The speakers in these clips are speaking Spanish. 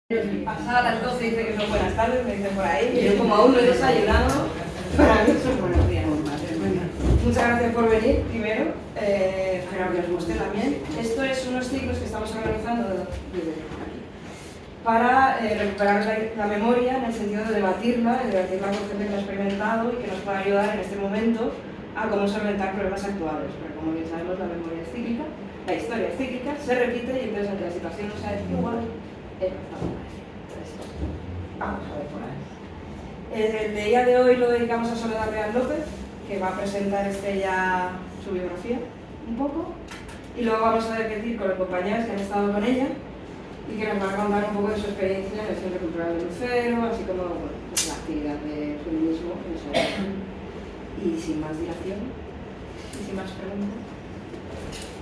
Pasada las 12 dice que son buenas tardes, me dicen por ahí, y yo como aún no he desayunado, para mí son buenos días. Muchas gracias por venir, primero, espero que os guste también. Esto es unos ciclos que estamos organizando desde aquí, para recuperar la memoria en el sentido de debatirla con gente que lo ha experimentado y que nos pueda ayudar en este momento a cómo solventar problemas actuales, porque como bien sabemos la memoria es cíclica, la historia es cíclica, se repite y entonces aunque la situación no sea igual, vamos a ver por ahí. El día de hoy lo dedicamos a Soledad Real López, que va a presentar ya su biografía un poco, y luego vamos a repetir con los compañeros que han estado con ella y que nos van a contar un poco de su experiencia en el Centro Cultural de Lucero, así como pues, la actividad de feminismo en esa época. Y sin más dilación, y sin más preguntas.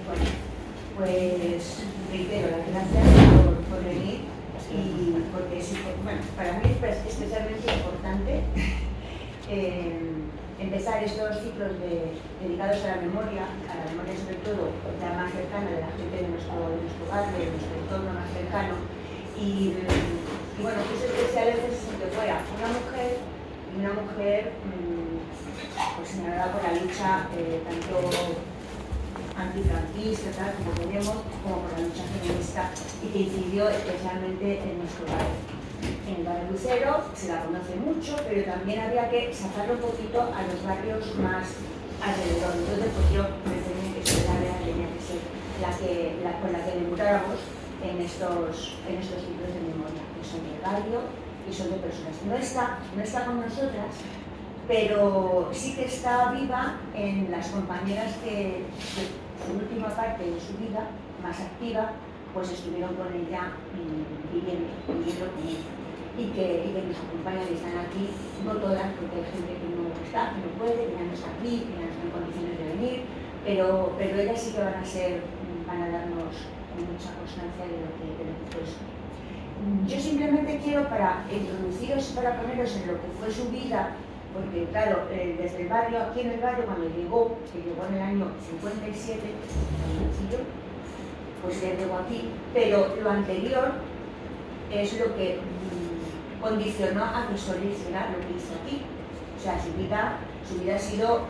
Bueno, pues reitero las gracias por venir y porque bueno, para mí es especialmente importante empezar estos ciclos dedicados a la memoria sobre todo la más cercana de la gente de nuestro barrio, de nuestro entorno más cercano y bueno, es especial en ese sentido fuera una mujer pues señalada por la lucha tanto antifranquista, tal como tenemos, como por la lucha feminista y que incidió especialmente en nuestro barrio. En el barrio Lucero se la conoce mucho, pero también había que sacarlo un poquito a los barrios más alrededor. Entonces, pues yo me tenía que ser tenía que ser con la que debutáramos en estos libros de memoria, que son del barrio y son de personas. No está con nosotras, pero sí que está viva en las compañeras que su última parte de su vida, más activa, pues estuvieron con ella viviendo con ella. Y que nos acompañan y están aquí, no todas, porque hay gente que no está, que no puede, que ya no está aquí, que ya no está en condiciones de venir, pero ellas sí que van a darnos mucha constancia de lo que fue eso. Yo simplemente quiero, para introduciros, para poneros en lo que fue su vida, porque claro, desde el barrio, aquí en el barrio, cuando llegó, que llegó en el año 57, pues ya llegó aquí, pero lo anterior es lo que condicionó a que Sole hiciera lo que hizo aquí. O sea, su vida ha sido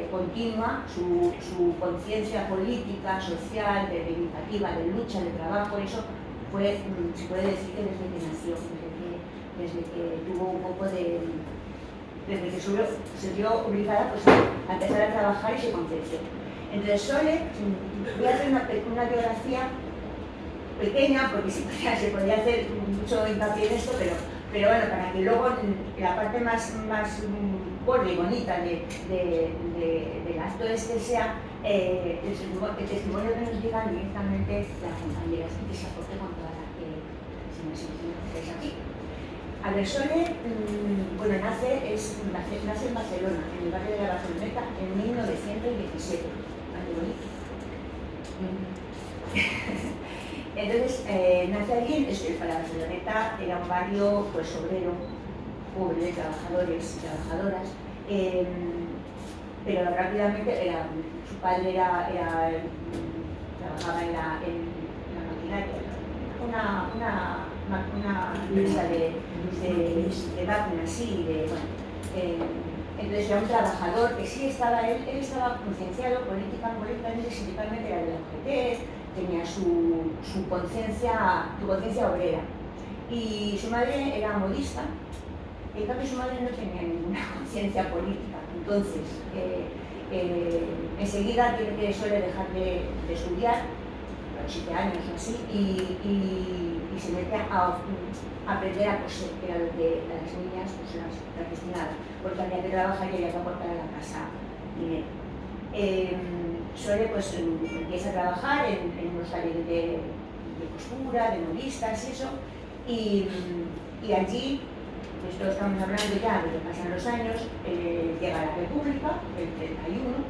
continua, su conciencia política, social, de reivindicativa, de lucha, de trabajo, eso fue, se puede decir que desde que nació, desde que tuvo un poco de... desde que se vio obligada pues, a empezar a trabajar y se conciencia. Entonces, Sole, voy a hacer una biografía pequeña, porque se podría hacer mucho hincapié en esto, pero bueno, para que luego la parte más gorda y bonita del acto sea el testimonio que nos digan directamente las compañeras y que se aporte con toda la que se nos enseña aquí. A ver, Sole, bueno, nace en Barcelona, en el barrio de la Barceloneta, en 1917. Muy bonito. Entonces, nace allí, para Barceloneta era un barrio pues obrero, pobre, de trabajadores y trabajadoras, pero rápidamente su padre trabajaba en la maquinaria, una empresa de máquinas, sí, entonces era un trabajador que sí estaba, él estaba concienciado políticamente, sindicalmente era de la UGT, tenía su conciencia obrera. Y su madre era modista, y en cambio su madre no tenía ninguna conciencia política. Entonces, enseguida tiene que suele dejar de estudiar, a los 7 años o así, y se mete a aprender a coser, que era lo que las niñas pues, las destinadas, porque había que trabajar y había que aportar a la casa dinero. Sole pues empieza a trabajar en unos talleres de costura, de modistas y eso, y allí, esto estamos hablando ya de que pasan los años, llega la República, el 31,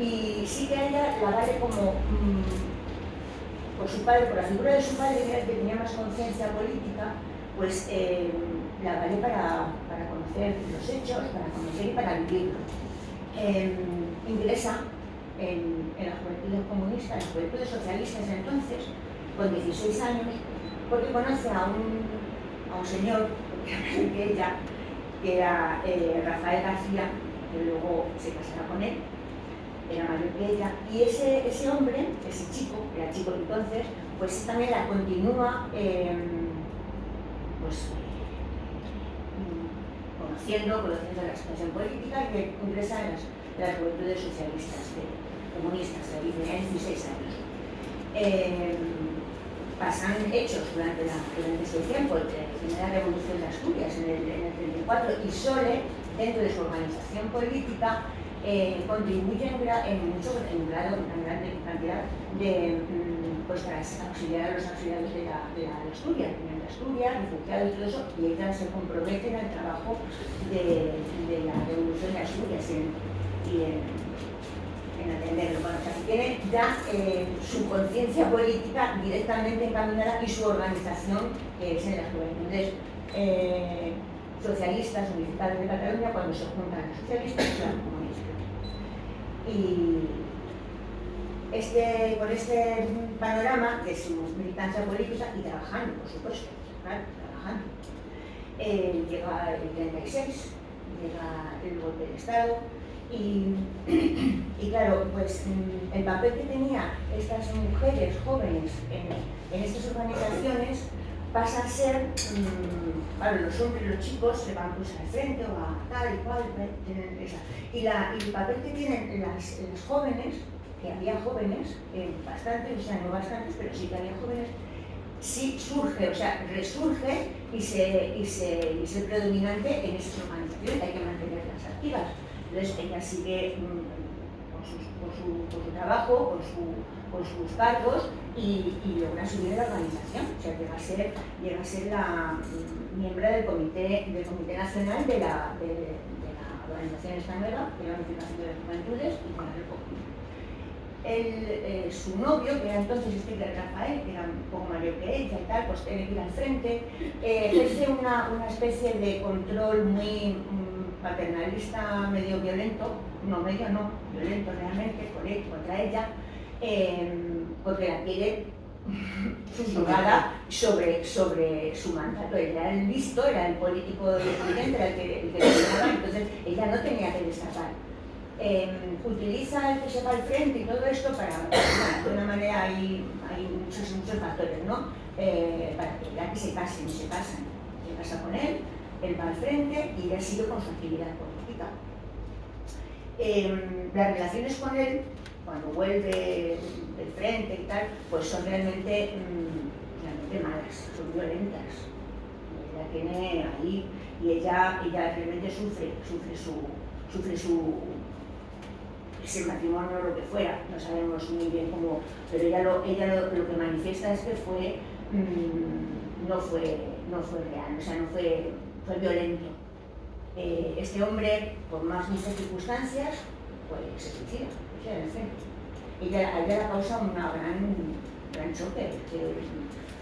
y sí que a ella la vale como, por su padre, por la figura de su padre, que tenía más conciencia política, pues la vale para conocer los hechos, para conocer y para vivirlo. Ingresa en las juventudes comunistas, en las juventudes socialistas entonces, con 16 años, porque conoce a un a un señor, que ella, que era Rafael García, que luego se casará con él, era mayor que ella, y ese hombre, ese chico, era chico entonces, pues también la continúa pues, conociendo la situación política, que ingresa en las juventudes socialistas, comunistas, tenía 16 años. Pasan hechos durante ese tiempo, la primera revolución de Asturias en el 34, y Sole, dentro de su organización política, contribuye en grande cantidad pues, para auxiliar a los auxiliares de Asturias, refugiados y todo eso, y ella se compromete en el trabajo de la revolución de Asturias en atenderlo. Bueno, o sea, que tiene ya su conciencia política directamente encaminada y su organización, que es en las juventudes socialistas municipales de Cataluña, cuando se juntan los socialistas y los comunistas. Y con este panorama de su militancia política y trabajando, por supuesto, claro, trabajando, llega el 36, llega el golpe de Estado. Y claro, pues el papel que tenían estas mujeres jóvenes en estas organizaciones pasa a ser, claro, los hombres, los chicos se van pues al frente o a tal y cual, tienen esa. Y el papel que tienen las jóvenes, que había jóvenes, bastantes, o sea, no bastantes, pero sí que había jóvenes, sí surge, o sea, resurge y se predominante en esas organizaciones, hay que mantenerlas activas. Entonces ella sigue con su trabajo, con sus cargos y logra subir en la organización. O sea, llega a ser la miembro del Comité Nacional de la organización esta nueva, de la Unificación de las Juventudes y de la República. Su novio, que era entonces Rafael, que era un poco mayor que ella y tal, pues tiene que ir al frente, ejerce una especie de control muy paternalista, medio violento, violento realmente, contra ella, porque la quiere subyugada sobre su mandato. Era el listo, era el político influyente, era el que gobernaba, entonces ella no tenía que destapar. Utiliza el que se va al frente y todo esto para, de una manera hay muchos factores, ¿no? Para que ya que se casen, se casa con él va al frente y ella sigue con su actividad política. Las relaciones con él, cuando vuelve del frente y tal, pues son realmente malas, son violentas. Ella tiene ahí, y ella realmente sufre ese matrimonio o lo que fuera, no sabemos muy bien cómo, pero ella lo que manifiesta es que no fue real, o sea, fue violento. Este hombre, por más muchas circunstancias, pues se suicida, en el centro. A ella le causa un gran choque, que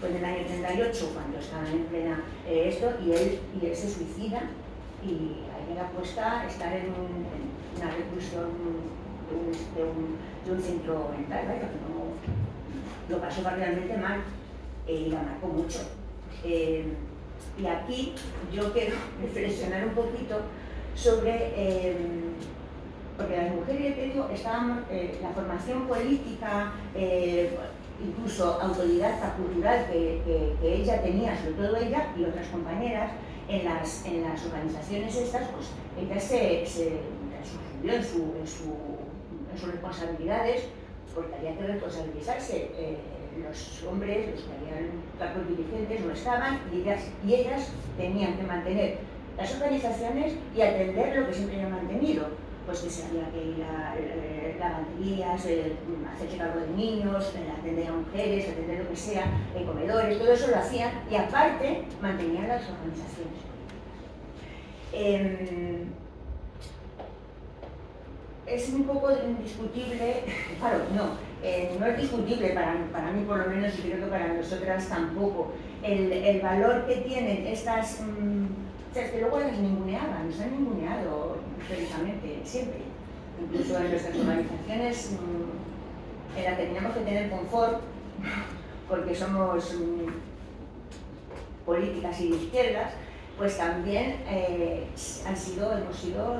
fue en el año 38, cuando estaban en plena esto, y él se suicida, y a ella le apuesta estar en una reclusión de un centro mental, ¿vale? Que no, lo pasó realmente mal, y la marcó mucho. Y aquí yo quiero reflexionar un poquito sobre, porque las mujeres, ya te digo, estaban, la formación política, incluso autodidacta cultural que ella tenía, sobre todo ella y otras compañeras, en las organizaciones estas, pues ella se subió en sus responsabilidades, porque había que responsabilizarse. Los hombres, los que habían cargos dirigentes, no estaban, y ellas tenían que mantener las organizaciones y atender lo que siempre habían mantenido, pues que se había que ir a lavanderías, hacerse cargo de niños, atender a mujeres, atender lo que sea, en comedores, todo eso lo hacían, y aparte mantenían las organizaciones. Es un poco indiscutible, claro, no es discutible para mí por lo menos, y creo que para nosotras tampoco, el valor que tienen estas, o sea, es que luego las ninguneaban, nos han ninguneado históricamente, siempre, incluso en nuestras organizaciones en las que teníamos que tener confort, porque somos políticas y de izquierdas, pues también hemos sido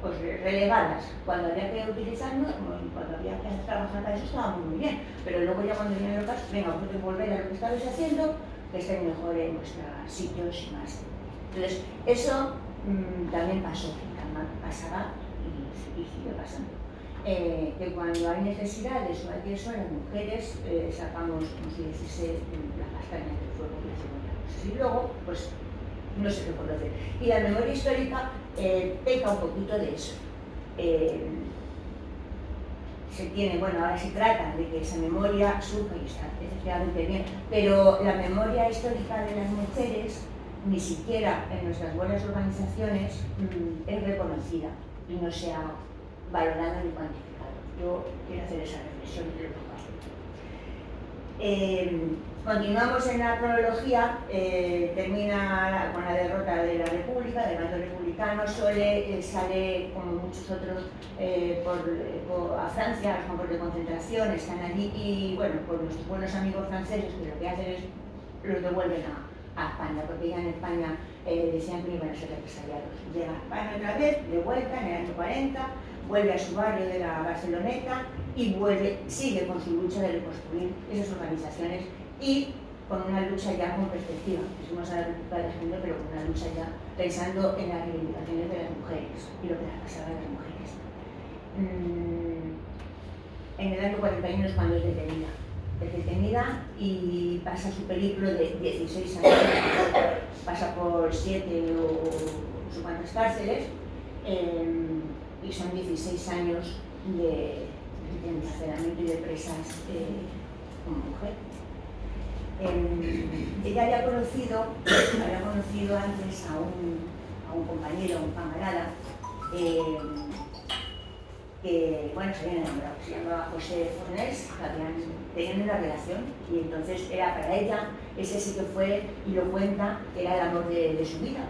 pues, relegadas. Cuando había que utilizarnos, cuando había que trabajar para eso estábamos muy bien, pero luego ya cuando vienen los casos, venga, vosotros que volver a lo que estabais haciendo, que estén mejor en vuestros sitios y más. Entonces, eso también pasó, pasará y sigue pasando. Que cuando hay necesidades o hay eso, las mujeres sacamos, como si dijese, la castaña del fuego y las cebollamos. Y luego, pues, no se reconoce. Y la memoria histórica peca un poquito de eso. Se tiene, bueno, ahora se trata de que esa memoria surja y está efectivamente bien, pero la memoria histórica de las mujeres ni siquiera en nuestras buenas organizaciones es reconocida y no se ha valorado ni cuantificado. Yo quiero hacer esa reflexión de lo que pasa. Continuamos en la cronología, termina con la derrota de la República, del bando republicano. Sole sale, como muchos otros, a Francia, a los campos de concentración, están allí y, bueno, por nuestros buenos amigos franceses, que lo que hacen es los devuelven a España, porque ya en España decían que iban a ser represaliados. Llega a España otra vez, de vuelta en el año 40, vuelve a su barrio de la Barceloneta y sigue con su lucha de reconstruir esas organizaciones y con una lucha ya con perspectiva. Fuimos a la República de Género, pero con una lucha ya pensando en las reivindicaciones de las mujeres y lo que les pasaba a las mujeres. En el año 41 es cuando es detenida y pasa su periplo de 16 años, pasa por 7 o no sé cuántas cárceles, y son 16 años de encarcelamiento y de presas como mujer. Ella había conocido antes a un compañero, un camarada, que, bueno, se habían enamorado, se llamaba José Fornés, tenían una relación y entonces era para ella, ese sí que fue, y lo cuenta, era el amor de su vida,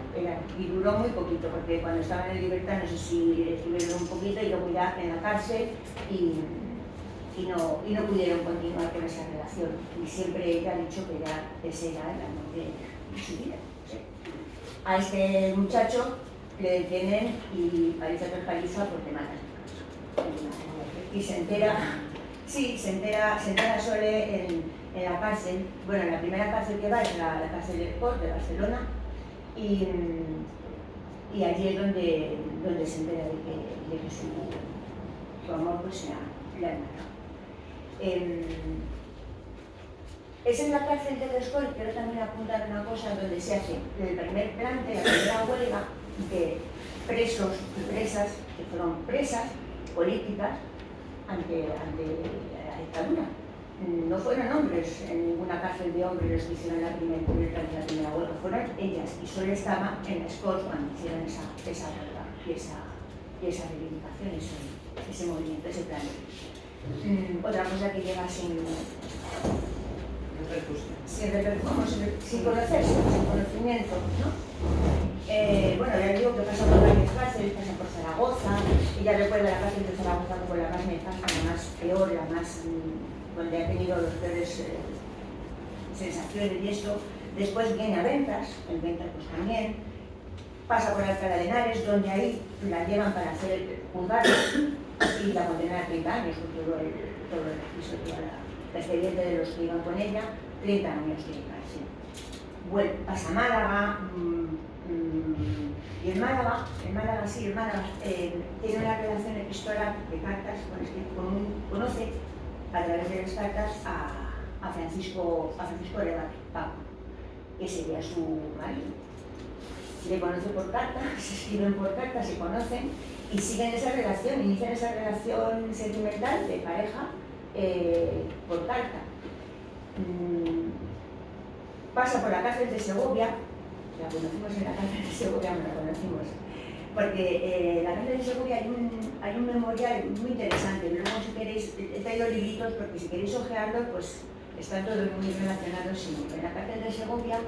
y duró muy poquito, porque cuando estaban en libertad, no sé si estuvieron un poquito y luego ya en la cárcel y no pudieron continuar con esa relación, y siempre ella ha dicho que ese era el amor de su vida. ¿Sí? A este muchacho le detienen y parece que paliza porque matan. Y se entera Sole en la cárcel, bueno, en la primera cárcel que va es la cárcel del Port de Barcelona, y allí es donde se entera de que su amor pues le ha matado. Es en la cárcel de Descoy, quiero también apuntar una cosa donde se hace el primer plan de la primera huelga de presos y presas que fueron presas políticas ante la dictadura. No fueron hombres, en ninguna cárcel de hombres los que hicieron la primera huelga, fueron ellas, y solo estaba en la Scott cuando hicieron esa huelga y esa reivindicación, ese movimiento, ese plan. Otra cosa que llega sin conocerse, sin conocimiento, ¿no? Bueno, ya digo que pasa por varias cárceles, pasa por Zaragoza, ella recuerda la cárcel de Zaragoza como la más nefasta, la más peor, la más donde ha tenido los peores sensaciones y eso. Después viene a Ventas, en Ventas pues también, pasa por Alcalá de Henares, donde ahí la llevan para hacer juzgado y la condenan a 30 años, por todo el registro, toda la expediente de los que iban con ella, 30 años de cárcel. Pasa a Málaga, y en Málaga tiene una relación epistolar de cartas conoce a través de las cartas a Francisco Paco, que sería su marido. Le conoce por cartas, se escriben por cartas, se conocen y siguen esa relación, inician esa relación sentimental de pareja por carta. Pasa por la cárcel de Segovia, la conocimos en la cárcel de Segovia, no la conocimos, porque en la cárcel de Segovia hay un memorial muy interesante. Luego, si queréis, he traído libritos porque si queréis ojearlos, pues están todos muy relacionados. En la cárcel de Segovia,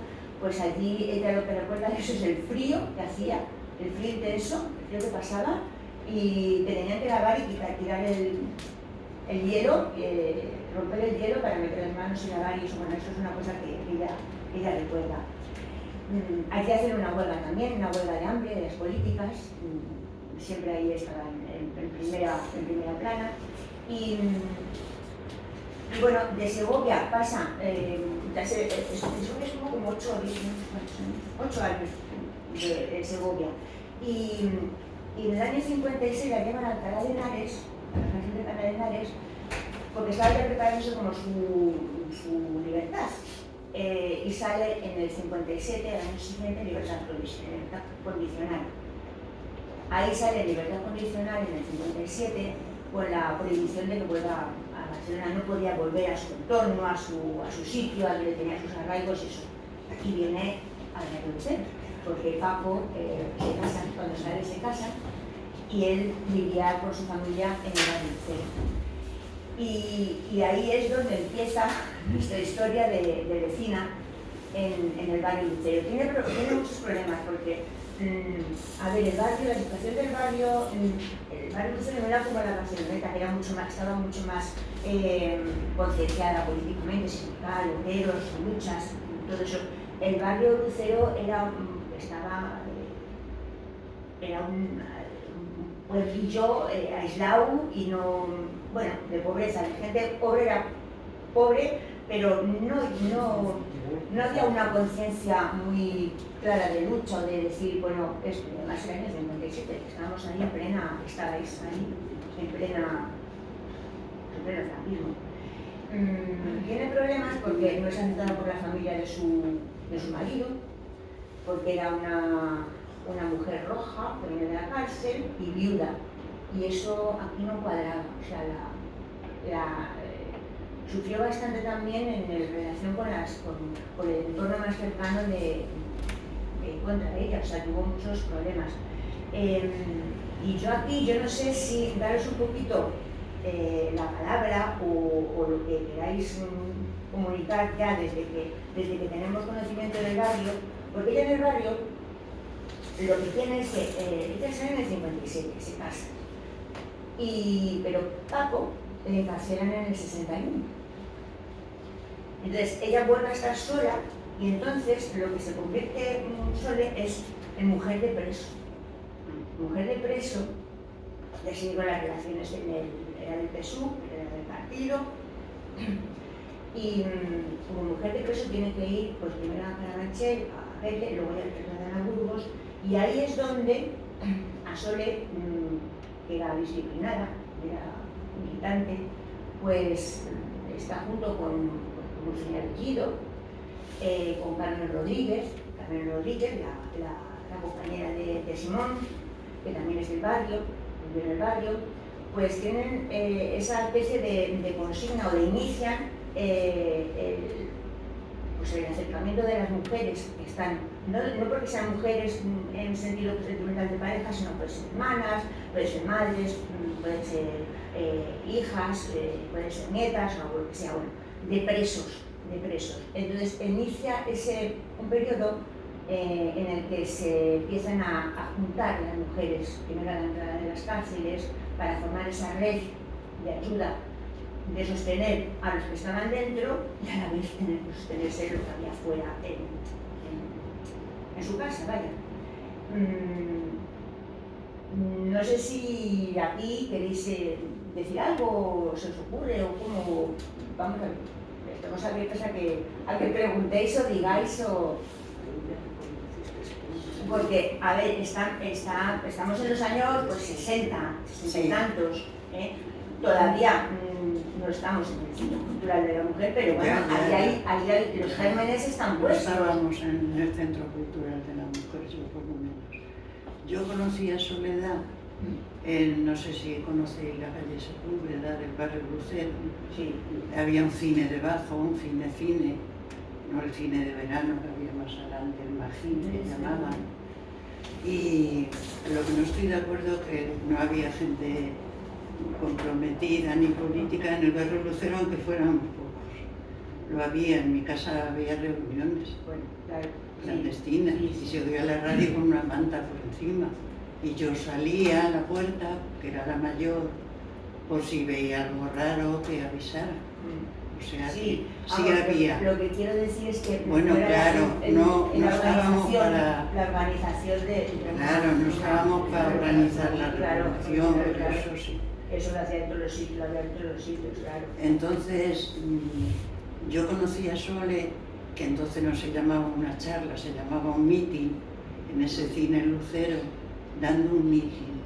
pues allí ella lo que recuerda de eso es el frío que hacía, el frío intenso, el frío que pasaba, y te tenían que lavar y tirar el hielo, romper el hielo para meter las manos en la barra, y eso, bueno, eso es una cosa que ella recuerda. Allí hacen una huelga también, una huelga de hambre, de las políticas, siempre ahí estaba en primera plana. Y bueno, de Segovia pasa, estuvo como 8 años de Segovia. Y en el año 56 la llevan a Alcalá de Henares, a la cárcel de Alcalá de Henares, porque estaba ya preparándose como su libertad. Y sale en el 57, al año siguiente, libertad condicional. Ahí sale libertad condicional en el 57 con la prohibición de que vuelva a Barcelona. No podía volver a su entorno, a su sitio, a donde tenía sus arraigos y eso. Aquí viene a reconocer, porque Paco se casa, cuando sale se casa, y él vivía con su familia en el barrio Lucero. Y ahí es donde empieza nuestra historia de vecina en el barrio Lucero. Tiene muchos problemas porque, a ver, el barrio, la situación del barrio, el barrio Lucero no era como la Barceloneta, que estaba mucho más concienciada políticamente, sindical, obreros, luchas, todo eso. El barrio Lucero era un pueblillo aislado y no, bueno, de pobreza. La gente pobre era pobre, pero no había una conciencia muy clara de lucha o de decir, bueno, además el año 57, estábamos ahí estabais ahí en pleno franquismo. Tiene problemas porque no es aceptada por la familia de su marido, porque era una mujer roja que viene de la cárcel y viuda, y eso aquí no cuadraba. O sea, sufrió bastante también en relación con el entorno más cercano contra ella, o sea, tuvo muchos problemas. Y yo aquí, yo no sé si daros un poquito la palabra o lo que queráis comunicar ya desde que tenemos conocimiento del barrio, porque ella en el barrio lo que tiene es que ella sale en el 57, se casa, pero Paco le encarcelan en el 61. Entonces ella vuelve a estar sola y entonces lo que se convierte Sole es en mujer de preso. Mujer de preso, ya se con las relaciones era del PSUV, era del partido, y como mujer de preso tiene que ir pues primero a Carabanchel, a verle, luego ya le trasladan a Burgos, y ahí es donde a Sole, que era disciplinada, era militante, pues está junto con un señor Guido, con Carmen Rodríguez, la compañera de Simón, que también es del barrio, vive en el barrio, pues tienen esa especie de consigna, o de inician pues el acercamiento de las mujeres que están, no porque sean mujeres en el sentido sentimental de pareja, sino pueden ser hermanas, pueden ser madres, pueden ser hijas, pueden ser nietas, o lo que sea, bueno, de presos. Entonces inicia un periodo en el que se empiezan a juntar las mujeres, primero a la entrada de las cárceles, para formar esa red de ayuda, de sostener a los que estaban dentro y a la vez tener que sostenerse lo que había fuera en su casa, vaya. No sé si aquí queréis decir algo, o se os ocurre, o cómo. Vamos a ver, estamos abiertos a que preguntéis o digáis, porque, a ver, estamos en los años pues, 60 y tantos, todavía no estamos en el Centro Cultural de la Mujer, pero bueno, ahí los gérmenes están puestos. Estábamos en el Centro Cultural de la Mujer, yo por lo menos. Yo conocí a Soledad, no sé si conocéis la calle Sepúlveda del barrio Lucero. Sí. Había un cine debajo, un cine, no el cine de verano que había más adelante, el Magine llamaban. Y lo que no estoy de acuerdo es que no había gente comprometida ni política en el barrio Lucero, aunque fueran pocos. Lo había, en mi casa había reuniones, Bueno, claro, clandestinas, y se oía la radio con una manta por encima. Y yo salía a la puerta, que era la mayor, por si veía algo raro que avisara. O sea, sí, sí había. Lo que quiero decir es que bueno, claro, no estábamos para... La organización de... Claro, no estábamos para organizar la revolución, claro. eso sí. Eso lo hacía entre los sitios, claro. Entonces, yo conocí a Sole, que entonces no se llamaba una charla, se llamaba un meeting, en ese cine Lucero, dando un meeting.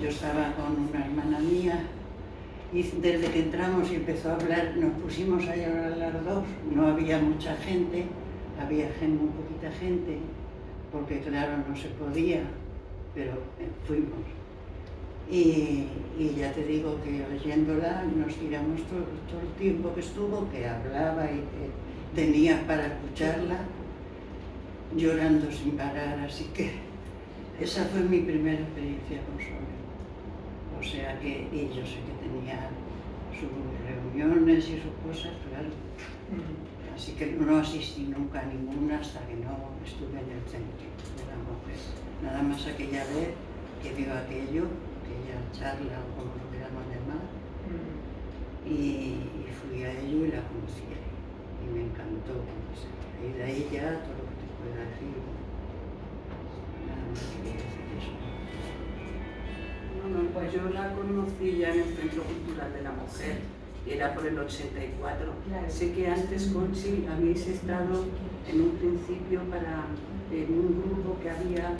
Yo estaba con una hermana mía, y desde que entramos y empezó a hablar, nos pusimos a llorar las dos. No había mucha gente, había muy poquita gente, porque claro, no se podía, pero fuimos. Y ya te digo que oyéndola nos tiramos todo el tiempo que estuvo, que hablaba y que tenía para escucharla, llorando sin parar, así que esa fue mi primera experiencia con Sole. O sea que, y yo sé que tenía sus reuniones y sus cosas, claro. Así que no asistí nunca a ninguna hasta que no estuve en el centro de la mujer. Nada más aquella vez que vio aquella charla, o como lo queramos llamar, y fui a ello y la conocí ahí. Y me encantó. Y de ahí ya todo lo que te pueda decir. Nada más quería decir eso. No, pues yo la conocí ya en el Centro Cultural de la Mujer, era por el 84. Claro. Sé que antes, Conchi, habéis estado en un principio en un grupo que había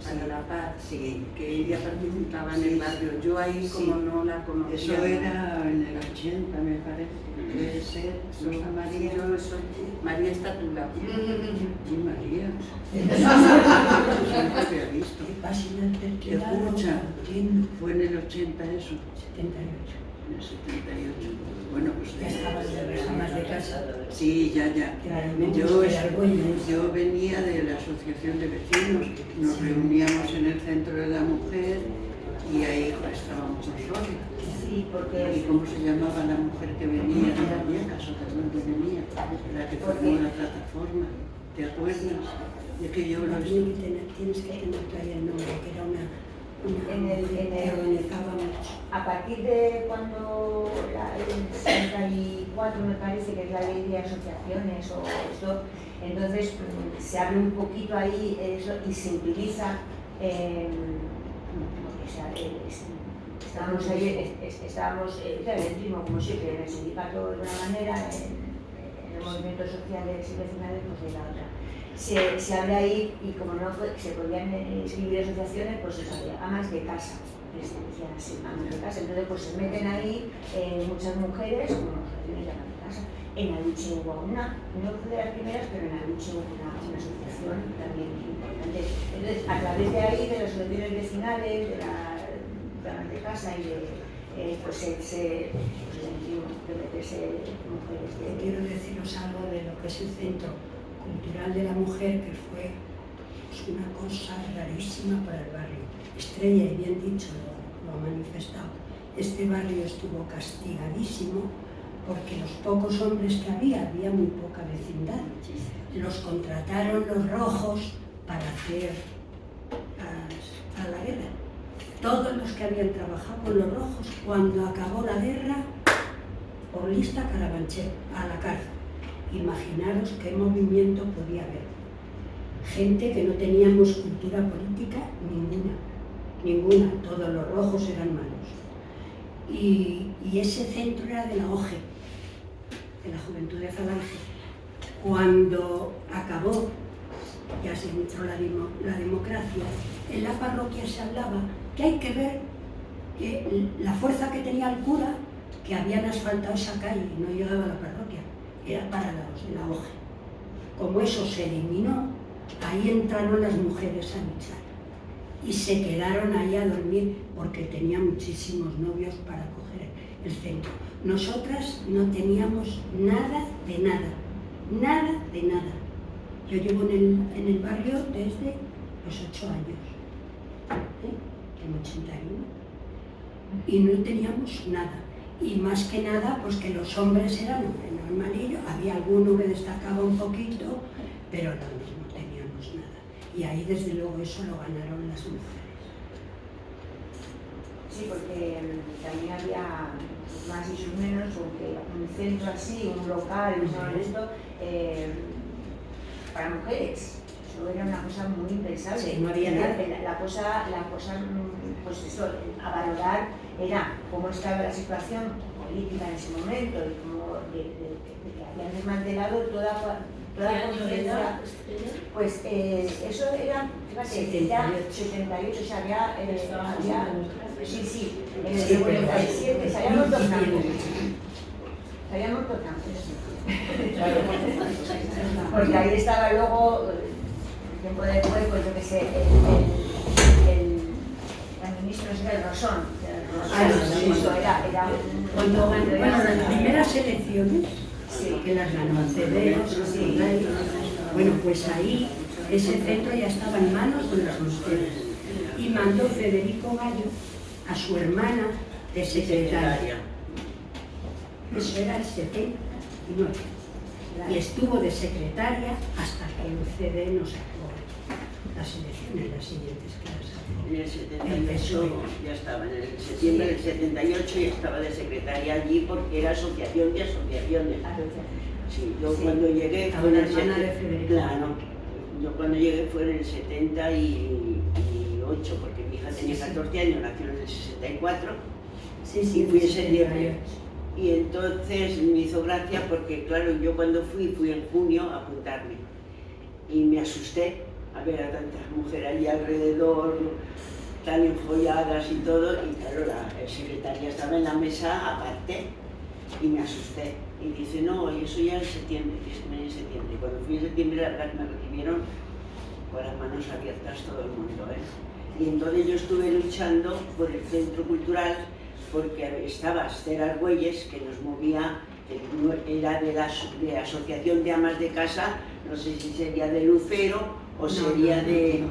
para la paz, sí, que ella participaba en el barrio. Yo ahí como no la conocía. Eso era en el 80, me parece. Debe ser Rosa María. Yo soy María Estatula. Sí, María. Siempre había visto. Escucha, fue en el 80 eso. 78. En el 78. Bueno, pues Ya estabas de amas de casa. sí, ya. Yo venía de la asociación de vecinos, nos reuníamos en el centro de la mujer y ahí estábamos nosotros. Sí, porque... ¿Y cómo se llamaba la mujer que venía de Vallecas o de dónde venía? La que formó la plataforma, ¿te acuerdas? De que yo lo Tienes que tener todavía el nombre, que era una que organizaba mucho. A partir de cuando el 64 me parece que es la ley de asociaciones o esto, entonces se abre un poquito ahí eso y se utiliza, estábamos ahí, entramos como siempre en el sindicato de una manera, en el movimiento sociales y vecinales pues de la otra. Se abre ahí y como no se podían inscribir asociaciones, pues eso, amas de casa, les decían así, amas de casa. Entonces pues se meten ahí muchas mujeres, como asociaciones de amas de casa. En Aluche hubo una, no fue de las primeras, pero en Aluche hubo una asociación también importante. Entonces a través de ahí, de las asociaciones vecinales, de amas de casa y de se meterse mujeres de... Quiero deciros algo de lo que es el Centro Cultural de la Mujer, que fue pues, una cosa rarísima para el barrio. Estrella, y bien dicho, lo ha manifestado. Este barrio estuvo castigadísimo porque los pocos hombres que había muy poca vecindad. Los contrataron los rojos para hacer a la guerra. Todos los que habían trabajado con los rojos, cuando acabó la guerra, por lista Carabanchel, a la cárcel. Imaginaros qué movimiento podía haber. Gente que no teníamos cultura política ninguna, todos los rojos eran malos. Y ese centro era de la OGE, de la Juventud de Falange. Cuando acabó, ya se entró la democracia, en la parroquia se hablaba que hay que ver que la fuerza que tenía el cura, que habían asfaltado esa calle y no llegaba a la parroquia, era para la OGE. Como eso se eliminó, ahí entraron las mujeres a luchar y se quedaron ahí a dormir porque tenía muchísimos novios para coger el centro. Nosotras no teníamos nada de nada. Yo llevo en el barrio desde los 8 años, en 81, y no teníamos nada. Y más que nada, pues que los hombres eran normalillos, había alguno que destacaba un poquito, pero no teníamos nada. Y ahí desde luego eso lo ganaron las mujeres. Sí, porque también había más y sus menos, porque un centro así, un local, todo esto, para mujeres. Eso era una cosa muy impensable. Sí, no había nada. La cosa, pues eso, a valorar era cómo estaba la situación política en ese momento y cómo de que habían desmantelado toda convivencia. Pues eso era, fíjate, ya 78, o sea, había sí, en el 77 se habían muerto tantos. Se habían muerto tantos. Porque ahí estaba luego, tiempo después, pues yo que sé, el ministro era el Rosón. Eso era Cuando ganó, bueno, las primeras elecciones, que las ganó el CD, bueno, pues ahí ese centro ya estaba en manos de las mujeres y mandó Federico Gallo a su hermana de secretaria. Eso era el 79. Y estuvo de secretaria hasta que el CD no sacó las elecciones, las siguientes que las sacó. En el 78 ya estaba, en el septiembre del 78 ya estaba de secretaria allí porque era asociación de asociaciones. Sí, yo cuando llegué fue en el 78, claro, yo cuando llegué fue en el 78 porque mi hija tenía 14 años, nació en el 64 y fui en septiembre. Y entonces me hizo gracia porque, claro, yo cuando fui en junio a apuntarme y me asusté a ver a tantas mujeres allí alrededor, tan enfolladas y todo, y claro, la secretaria estaba en la mesa aparte y me asusté. Y dice, no, y eso ya en septiembre, en septiembre. Cuando fui en septiembre, la verdad que me recibieron con las manos abiertas todo el mundo, ¿eh? Y entonces yo estuve luchando por el centro cultural porque estaba Esther Argüelles, que nos movía, era de la Asociación de Amas de Casa, no sé si sería de Lucero o sería de...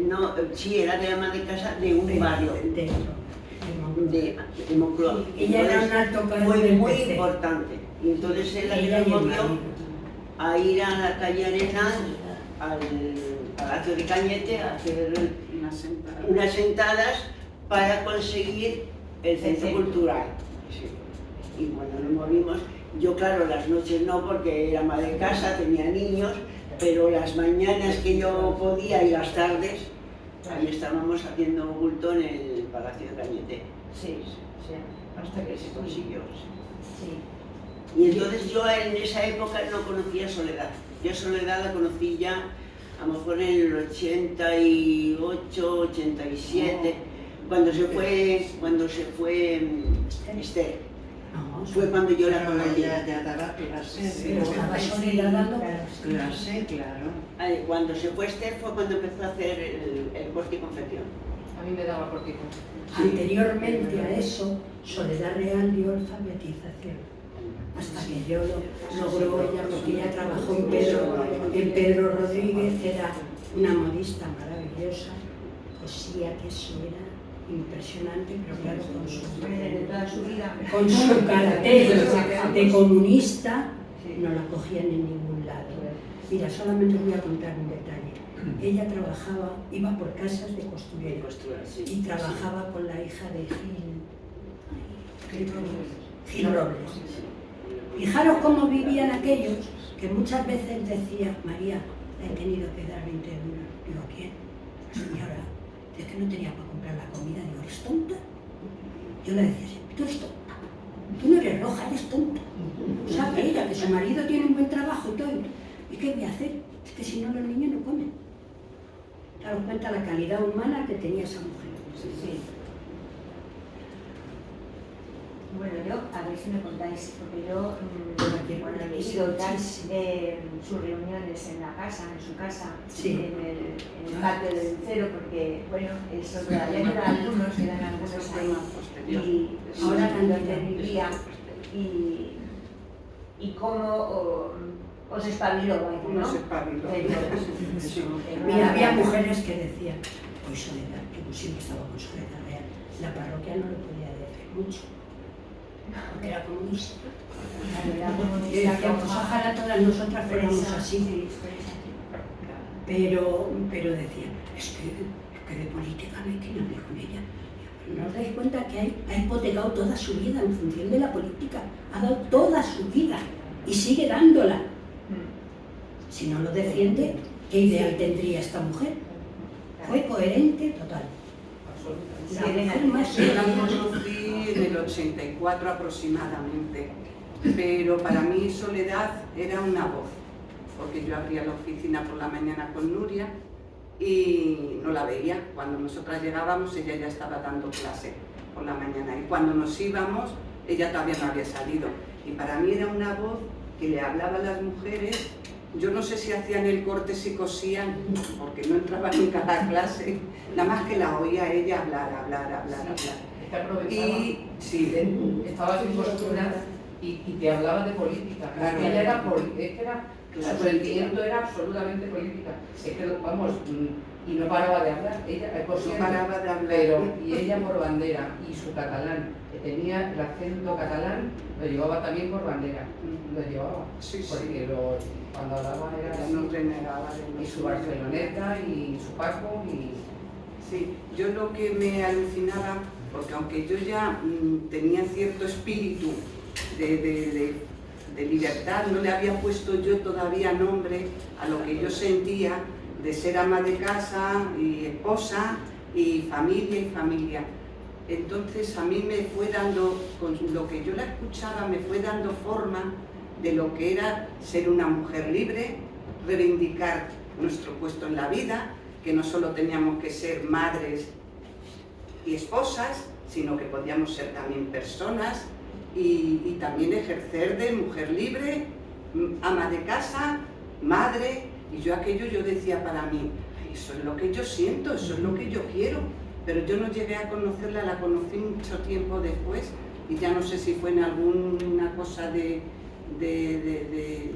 No, sí, era de Amas de Casa de un barrio. De Moncloa. Ella era un alto cargo. Fue muy importante. Y entonces él nos movió a ir a la calle Arena, al Palacio de Cañete, a hacer unas sentadas para conseguir el centro cultural. Sí. Y bueno, nos movimos. Yo, claro, las noches no, porque era ama de casa, tenía niños, pero las mañanas que yo podía y las tardes, ahí estábamos haciendo bulto en el Palacio de Cañete. Sí, sí. Hasta que se consiguió. Sí. Y entonces yo en esa época no conocía Soledad. Yo Soledad la conocí ya a lo mejor en el 88, 87, cuando se fue Esther. Fue cuando yo la conocí. Ya daba clase. Pero estaba Soledad dando clase, claro. Cuando se fue Esther fue cuando empezó a hacer el corte y confección. A mí me daba corte y confección. Anteriormente a eso, Soledad Real dio alfabetización. Hasta que yo logró ella, porque ella trabajó en Pedro Rodríguez, era una modista maravillosa, cosía que eso era impresionante, pero claro, con su cartel de comunista no la cogían en ningún lado. Mira, solamente os voy a contar un detalle. Ella trabajaba, iba por casas de costurero y trabajaba con la hija de Gil Robles. Fijaros cómo vivían aquellos, que muchas veces decía, María, le he tenido que dar 20 euros. Digo, ¿a quién? Señora, es que no tenía para comprar la comida. Digo, ¿eres tonta? Yo le decía siempre, tú eres tonta. Tú no eres roja, eres tonta. Sabe ella que su marido tiene un buen trabajo y todo. ¿Y qué voy a hacer? Es que si no los niños no comen. Daros cuenta la calidad humana que tenía esa mujer. Sí. Bueno, yo, a ver si me contáis, porque yo he ido sus reuniones en la casa, en su casa, en el patio del Lucero, porque, bueno, eso todavía quedan algunos ahí, y ahora donde vivía, y cómo os espabiló, ¿no? Nos espabiló. Mira, había mujeres que decían, hoy Soledad, que siempre estaba con Soledad Real, la parroquia no le podía decir mucho. Porque era comunista. Y decíamos, ojalá todas nosotras fuéramos así. Pero decían, es que de política no hay quien hable con ella. ¿No os dais cuenta que ha hipotecado toda su vida en función de la política? Ha dado toda su vida y sigue dándola. Si no lo defiende, ¿qué ideal tendría esta mujer? Fue coherente total. La mujer más Yo la conocí en el 84 aproximadamente, pero para mí Soledad era una voz, porque yo abría la oficina por la mañana con Nuria y no la veía. Cuando nosotras llegábamos ella ya estaba dando clase por la mañana y cuando nos íbamos ella todavía no había salido. Y para mí era una voz que le hablaba a las mujeres. Yo no sé si hacían el corte, si cosían, porque no entraba nunca a la clase, nada más que la oía ella hablar. Es que aprovechaba, Y sí, estaba sin postura y te hablaba de política. Claro. Ella era, es que era, Claro. su sentimiento era absolutamente política. Es que, vamos, y no paraba de hablar. Ella no paraba de hablar. y ella por bandera, y su catalán, que tenía el acento catalán, lo llevaba también por bandera. Lo llevaba. Sí, sí. Porque cuando hablaba era Ella así. no renegaba de Y su barceloneta, y su Paco, y... Sí, yo lo que me alucinaba, porque aunque yo ya tenía cierto espíritu de libertad, no le había puesto yo todavía nombre a lo que yo sentía de ser ama de casa y esposa y familia. Entonces a mí me fue dando, con lo que yo la escuchaba, me fue dando forma de lo que era ser una mujer libre, reivindicar nuestro puesto en la vida, que no solo teníamos que ser madres y esposas, sino que podíamos ser también personas y también ejercer de mujer libre, ama de casa, madre. Y yo aquello yo decía para mí, eso es lo que yo siento, eso es lo que yo quiero. Pero yo no llegué a conocerla, la conocí mucho tiempo después y ya no sé si fue en alguna cosa de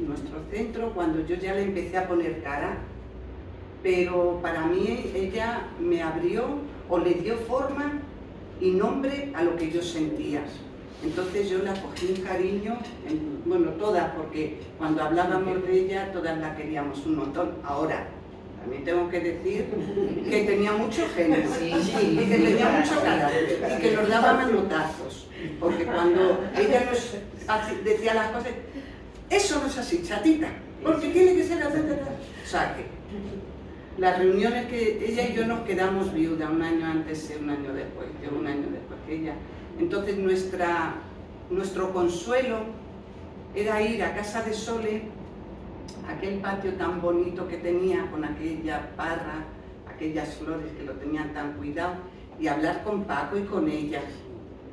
nuestro centro, cuando yo ya le empecé a poner cara. Pero para mí ella me abrió o le dio forma y nombre a lo que yo sentía. Entonces yo la cogí un cariño, bueno, todas, porque cuando hablábamos de ella todas la queríamos un montón. Ahora, también tengo que decir que tenía mucho genio y que tenía mucho carácter y que nos daba manotazos, porque cuando ella nos decía las cosas, eso no es así, chatita, porque tiene que ser así. O sea que las reuniones que ella y yo nos quedamos viuda un año antes y un año después, yo un año después que ella. Entonces nuestro consuelo era ir a casa de Sole, aquel patio tan bonito que tenía con aquella parra, aquellas flores que lo tenían tan cuidado, y hablar con Paco y con ella.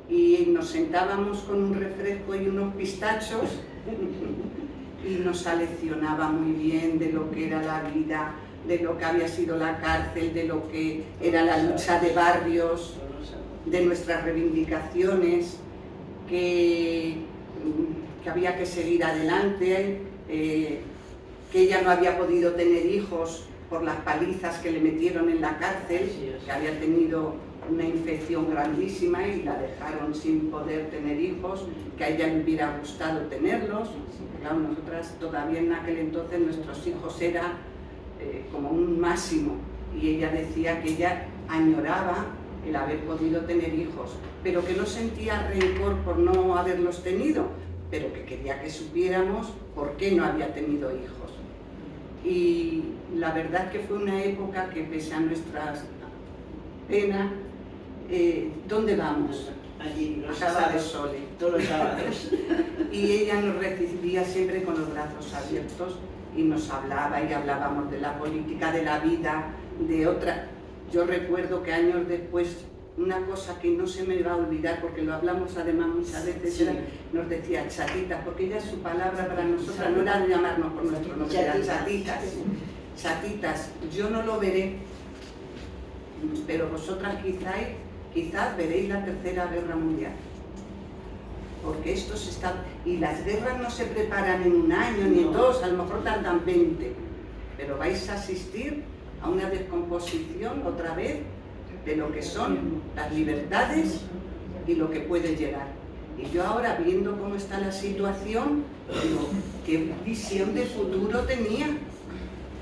Y nos sentábamos con un refresco y unos pistachos y nos aleccionaba muy bien de lo que era la vida, de lo que había sido la cárcel, de lo que era la lucha de barrios, de nuestras reivindicaciones, que había que seguir adelante, que ella no había podido tener hijos por las palizas que le metieron en la cárcel, que había tenido una infección grandísima y la dejaron sin poder tener hijos, que a ella le hubiera gustado tenerlos. Claro, nosotras todavía en aquel entonces nuestros hijos eran como un máximo, y ella decía que ella añoraba el haber podido tener hijos, pero que no sentía rencor por no haberlos tenido, pero que quería que supiéramos por qué no había tenido hijos. Y la verdad que fue una época que, pese a nuestras penas, ¿dónde vamos? Allí, A los casa de sábados, Sole. todos los sábados. Y ella nos recibía siempre con los brazos abiertos y nos hablaba, y hablábamos de la política, de la vida, de otra. Yo recuerdo que años después, una cosa que no se me va a olvidar, porque lo hablamos además muchas veces, Sí. nos decía chatitas, porque ella su palabra para nosotras no era llamarnos por nuestro nombre, eran chatitas. Chatitas, yo no lo veré, pero vosotras quizás veréis la Tercera Guerra Mundial. Porque esto se está... Y las guerras no se preparan en un año ni en dos, a lo mejor tardan 20. Pero vais a asistir a una descomposición otra vez de lo que son las libertades y lo que puede llegar. Y yo ahora, viendo cómo está la situación, digo, ¿qué visión de futuro tenía?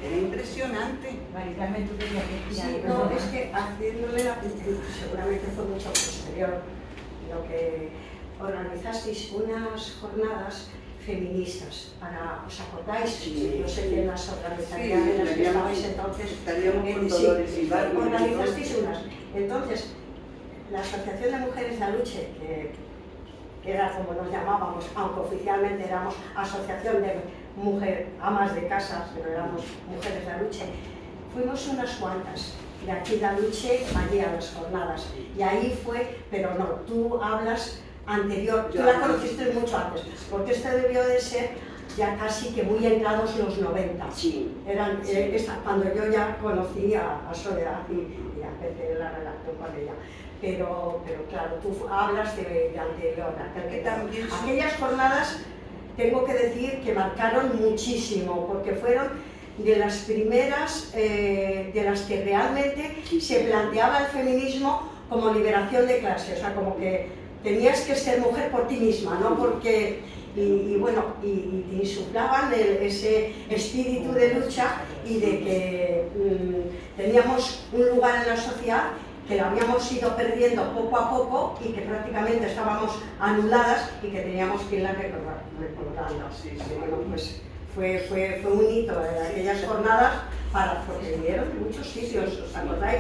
Era impresionante. Mari Carmen, tú querías decir Sí, algo. no, es que haciéndole seguramente fue mucho posterior lo que organizasteis unas jornadas feministas para, ¿os acordáis? Sí. No sé quién las organizaría, en las que estabais entonces. estaríamos con Sí, Dolores Ibarra. organizasteis unas. Entonces, la Asociación de Mujeres de Aluche, que era como nos llamábamos, aunque oficialmente éramos Asociación de Amas de Casa, pero éramos Mujeres de Aluche, fuimos unas cuantas de aquí de Aluche allí a las jornadas. Y ahí fue, pero no, tú hablas anterior, tú la conociste mucho antes, porque esto debió de ser ya casi que muy entrados los 90. Sí. Eran, cuando yo ya conocí a Soledad y empecé la relación con ella. Pero claro, tú hablas de anterior. Aquellas jornadas, tengo que decir que marcaron muchísimo, porque fueron de las primeras, de las que realmente se planteaba el feminismo como liberación de clase, o sea, como que tenías que ser mujer por ti misma, ¿no? Porque, y te insuflaban ese espíritu de lucha y de que teníamos un lugar en la sociedad que lo habíamos ido perdiendo poco a poco y que prácticamente estábamos anuladas y que teníamos que irla recordando. Bueno, pues fue un hito de aquellas jornadas, porque vinieron de muchos sitios, ¿os acordáis?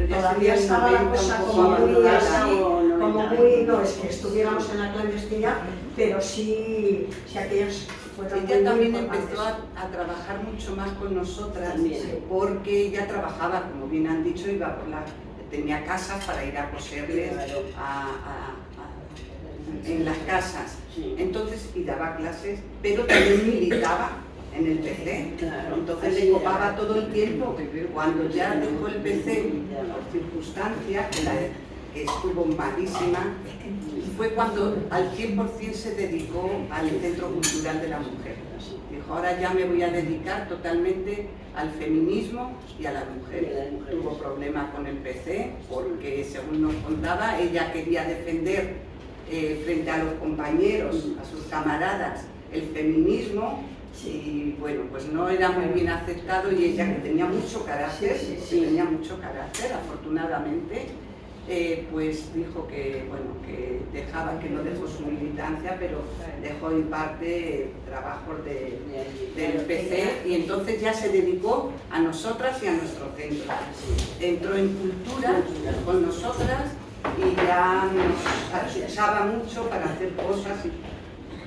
Todavía estaba la cosa como muy así, no es que estuviéramos en la clandestinidad, pero sí aquellas fueron ella también importantes. empezó a trabajar mucho más con nosotras, Sí. porque ella trabajaba, como bien han dicho, tenía casas para ir a coserles en las casas, entonces, y daba clases, pero también militaba en el PC, entonces le copaba todo el tiempo. Cuando ya dejó el PC por circunstancias, que estuvo malísima, fue cuando al 100% se dedicó al Centro Cultural de la Mujer. Dijo, ahora ya me voy a dedicar totalmente al feminismo y a la mujer. Tuvo problemas con el PC porque, según nos contaba, ella quería defender frente a los compañeros, a sus camaradas, el feminismo, y bueno, pues no era muy bien aceptado, y ella, que tenía mucho carácter, tenía mucho carácter, afortunadamente, pues dijo que, bueno, que no dejó su militancia, pero dejó en parte trabajos del PC, y entonces ya se dedicó a nosotras y a nuestro centro. Entró en cultura con nosotras y ya nos acusaba mucho para hacer cosas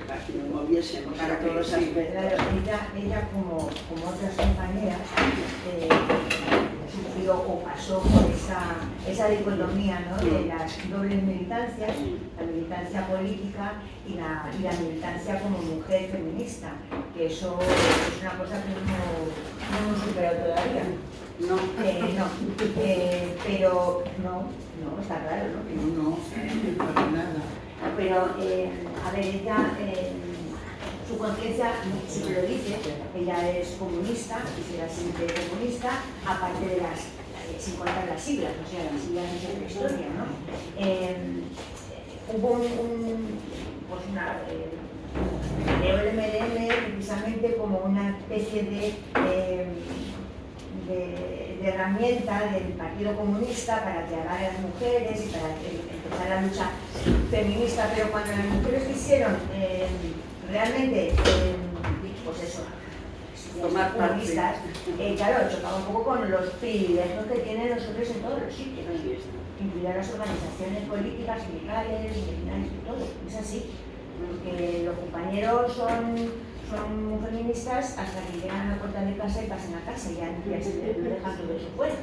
para que nos moviésemos, para que todos Ella como otras compañeras, sufrió o pasó por esa dicotomía, ¿no? De las dobles militancias, la militancia política y la militancia como mujer feminista, que eso es una cosa que no hemos superado todavía. no. Pero no, está claro, ¿no? No, para nada. Pero, a ver, ella, su conciencia siempre lo dice, ella es comunista y será siempre comunista, aparte de sin contar las siglas, o sea, las siglas de la historia, ¿no? Hubo creó el MDM precisamente como una especie de herramienta del Partido Comunista para llegar a las mujeres y para empezar la lucha feminista, pero cuando las mujeres quisieron realmente, pues eso, tomar comunistas, claro, chocaba un poco con los privilegios que tienen los hombres en todos los sitios, incluidas las organizaciones políticas, sindicales, vecinales y todo, es así, porque los compañeros son feministas hasta que llegan a la puerta de casa y pasan a casa y ya se lo dejan todo eso fuera.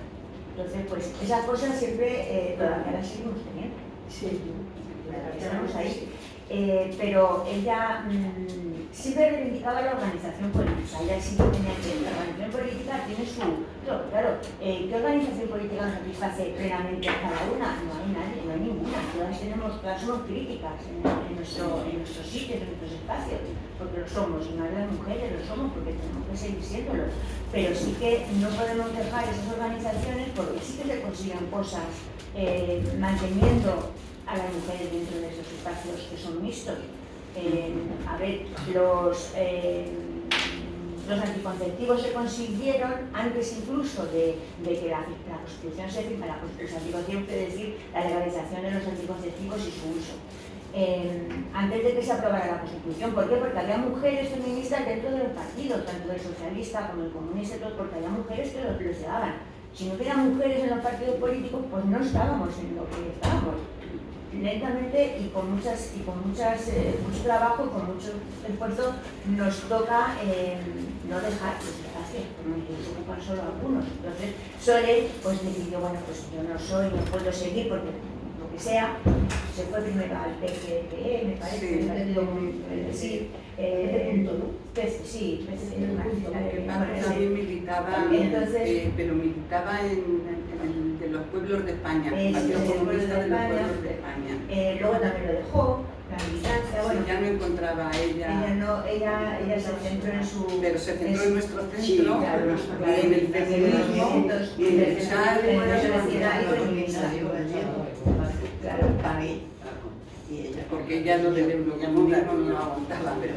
Entonces, pues esas cosas siempre todavía las seguimos teniendo. Sí, las tenemos ahí. Pero ella siempre reivindicaba la organización política. Ella siempre tenía que la organización política tiene su... Claro, ¿qué organización política nos satisface plenamente a cada una? No hay nadie, no hay ninguna. Todas somos críticas en nuestros sitios, en nuestros espacios, porque lo somos, y más las mujeres lo somos porque tenemos que seguir siéndolo. Pero sí que no podemos dejar esas organizaciones porque sí que se consiguen cosas manteniendo a las mujeres dentro de esos espacios que son mixtos. A ver, Los anticonceptivos se consiguieron antes incluso de que la Constitución se firmara. Los anticonceptivos quiere decir la legalización de los anticonceptivos y su uso. Antes de que se aprobara la Constitución. ¿Por qué? Porque había mujeres feministas dentro de los partidos, tanto del socialista como del comunista, porque había mujeres que los llevaban. Si no hubiera mujeres en los partidos políticos, pues no estábamos en lo que estábamos. Lentamente y con mucho trabajo y con mucho esfuerzo nos toca no dejar que se hace, porque se ocupan solo algunos. Entonces Sole pues decidió, bueno, pues yo no puedo seguir porque lo que sea, se fue primero al PCE, me parece, sí, sí, también militaba, pero militaba en de los pueblos de España, el Partido Comunista de los pueblos de España. Luego también lo dejó, la militancia, bueno. Sí, ya no encontraba Ella se centró en su... Pero se centró en nuestro centro, sí, claro, y en el feminismo, y en el Claro, y ella, porque ella no le dio lo que no aguantaba, pero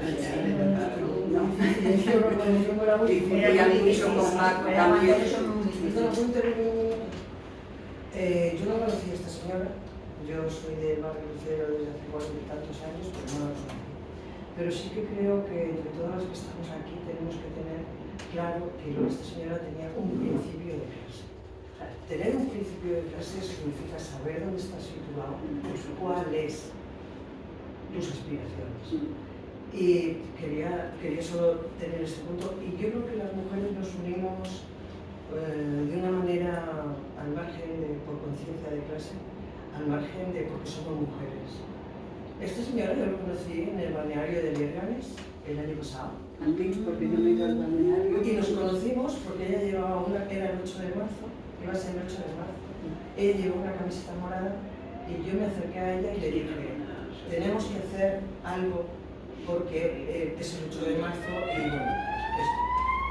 y cumplía mucho con Paco también. Yo no conocí a esta señora, yo soy del barrio Lucero desde hace 40 y tantos años, pero no la conocí. Pero sí que creo que entre todas las que estamos aquí tenemos que tener claro que esta señora tenía un principio de clase. Tener un principio de clase significa saber dónde estás situado, cuáles tus aspiraciones. Y quería solo tener ese punto. Y yo creo que las mujeres nos unimos de una manera al margen por conciencia de clase, al margen de porque somos mujeres. Esta señora yo lo conocí en el balneario de Lierganes el año pasado. Antes, porque yo me iba al balneario. Y nos conocimos porque ella llevaba era el 8 de marzo, iba a ser el 8 de marzo. Ella llevó una camiseta morada y yo me acerqué a ella y le dije, tenemos que hacer algo porque es el 8 de marzo y bueno,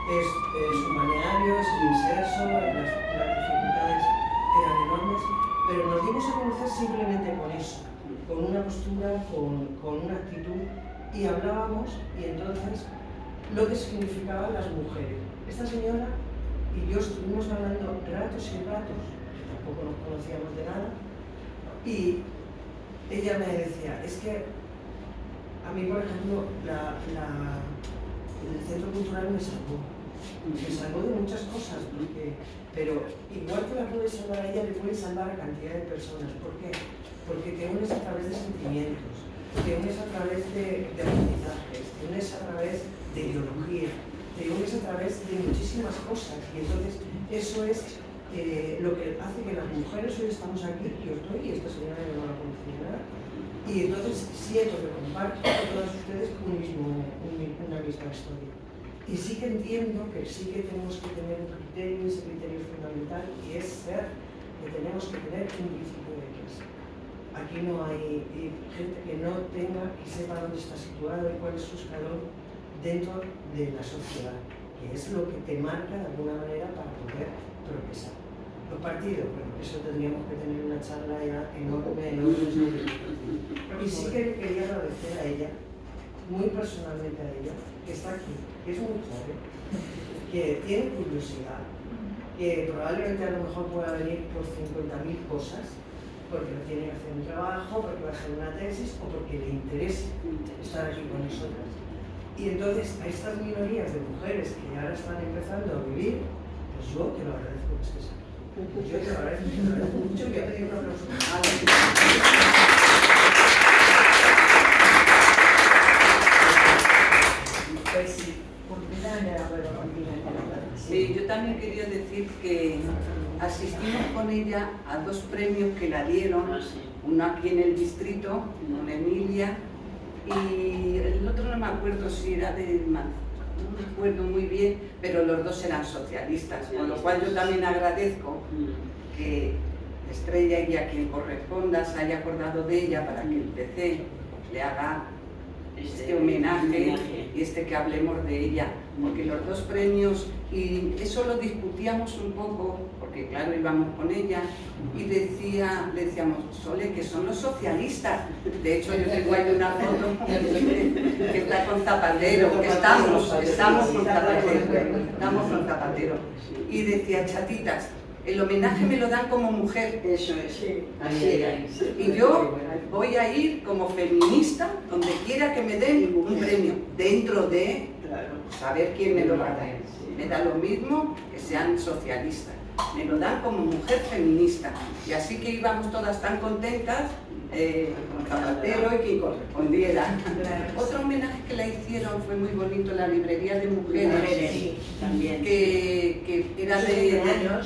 es un balneario, es un inserso, las dificultades eran enormes, pero nos dimos a conocer simplemente con eso, con una postura, con una actitud, y hablábamos, y entonces lo que significaban las mujeres. Esta señora y yo estuvimos hablando ratos y ratos, tampoco nos conocíamos de nada, y ella me decía, es que a mí, por ejemplo, el centro cultural me salvó de muchas cosas, pero igual que la puede salvar a ella, le puede salvar a cantidad de personas. ¿Por qué? Porque te unes a través de sentimientos, te unes a través de aprendizajes, te unes a través de ideología, te unes a través de muchísimas cosas, y entonces eso es lo que hace que las mujeres hoy estamos aquí, yo estoy, y esta señora no la conocía nada, y entonces siento que comparto con todas ustedes una misma historia. Y sí que entiendo que sí que tenemos que tener un criterio, ese criterio fundamental, y es que tenemos que tener un principio de clase. Aquí no hay gente que no tenga y sepa dónde está situado y cuál es su escalón dentro de la sociedad, que es lo que te marca de alguna manera para poder progresar. Los partidos, bueno, eso tendríamos que tener una charla ya enorme. Y sí que quería agradecer a ella, muy personalmente a ella, que está aquí, que es muy joven, que tiene curiosidad, que probablemente a lo mejor pueda venir por 50.000 cosas, porque tiene que hacer un trabajo, porque va a hacer una tesis o porque le interesa estar aquí con nosotras. Y entonces a estas minorías de mujeres que ahora están empezando a vivir, pues yo te lo agradezco que estés aquí. Yo te lo agradezco mucho, voy a pedir un aplauso. Pues sí, completamente de acuerdo contigo. Sí, yo también quería decir que asistimos con ella a 2 premios que la dieron, uno aquí en el distrito, en Emilia, y el otro no me acuerdo si era de Madrid, no me acuerdo muy bien, pero los 2 eran socialistas, con lo cual yo también agradezco que Estrella y a quien corresponda se haya acordado de ella para que el PC le haga este homenaje y que hablemos de ella, porque los dos premios, y eso lo discutíamos un poco, porque claro, íbamos con ella, y le decíamos, Sole, que son los socialistas. De hecho, yo tengo ahí una foto que está con Zapatero, que estamos con Zapatero. Y decía, chatitas, el homenaje me lo dan como mujer. Eso es. Y yo voy a ir como feminista, donde quiera que me den un premio, dentro de saber quién me lo va a dar. Me da lo mismo que sean socialistas. Me lo dan como mujer feminista. Y así que íbamos todas tan contentas, con Zapatero y quien correspondiera. Otro homenaje que la hicieron fue muy bonito, la librería de mujeres, que era de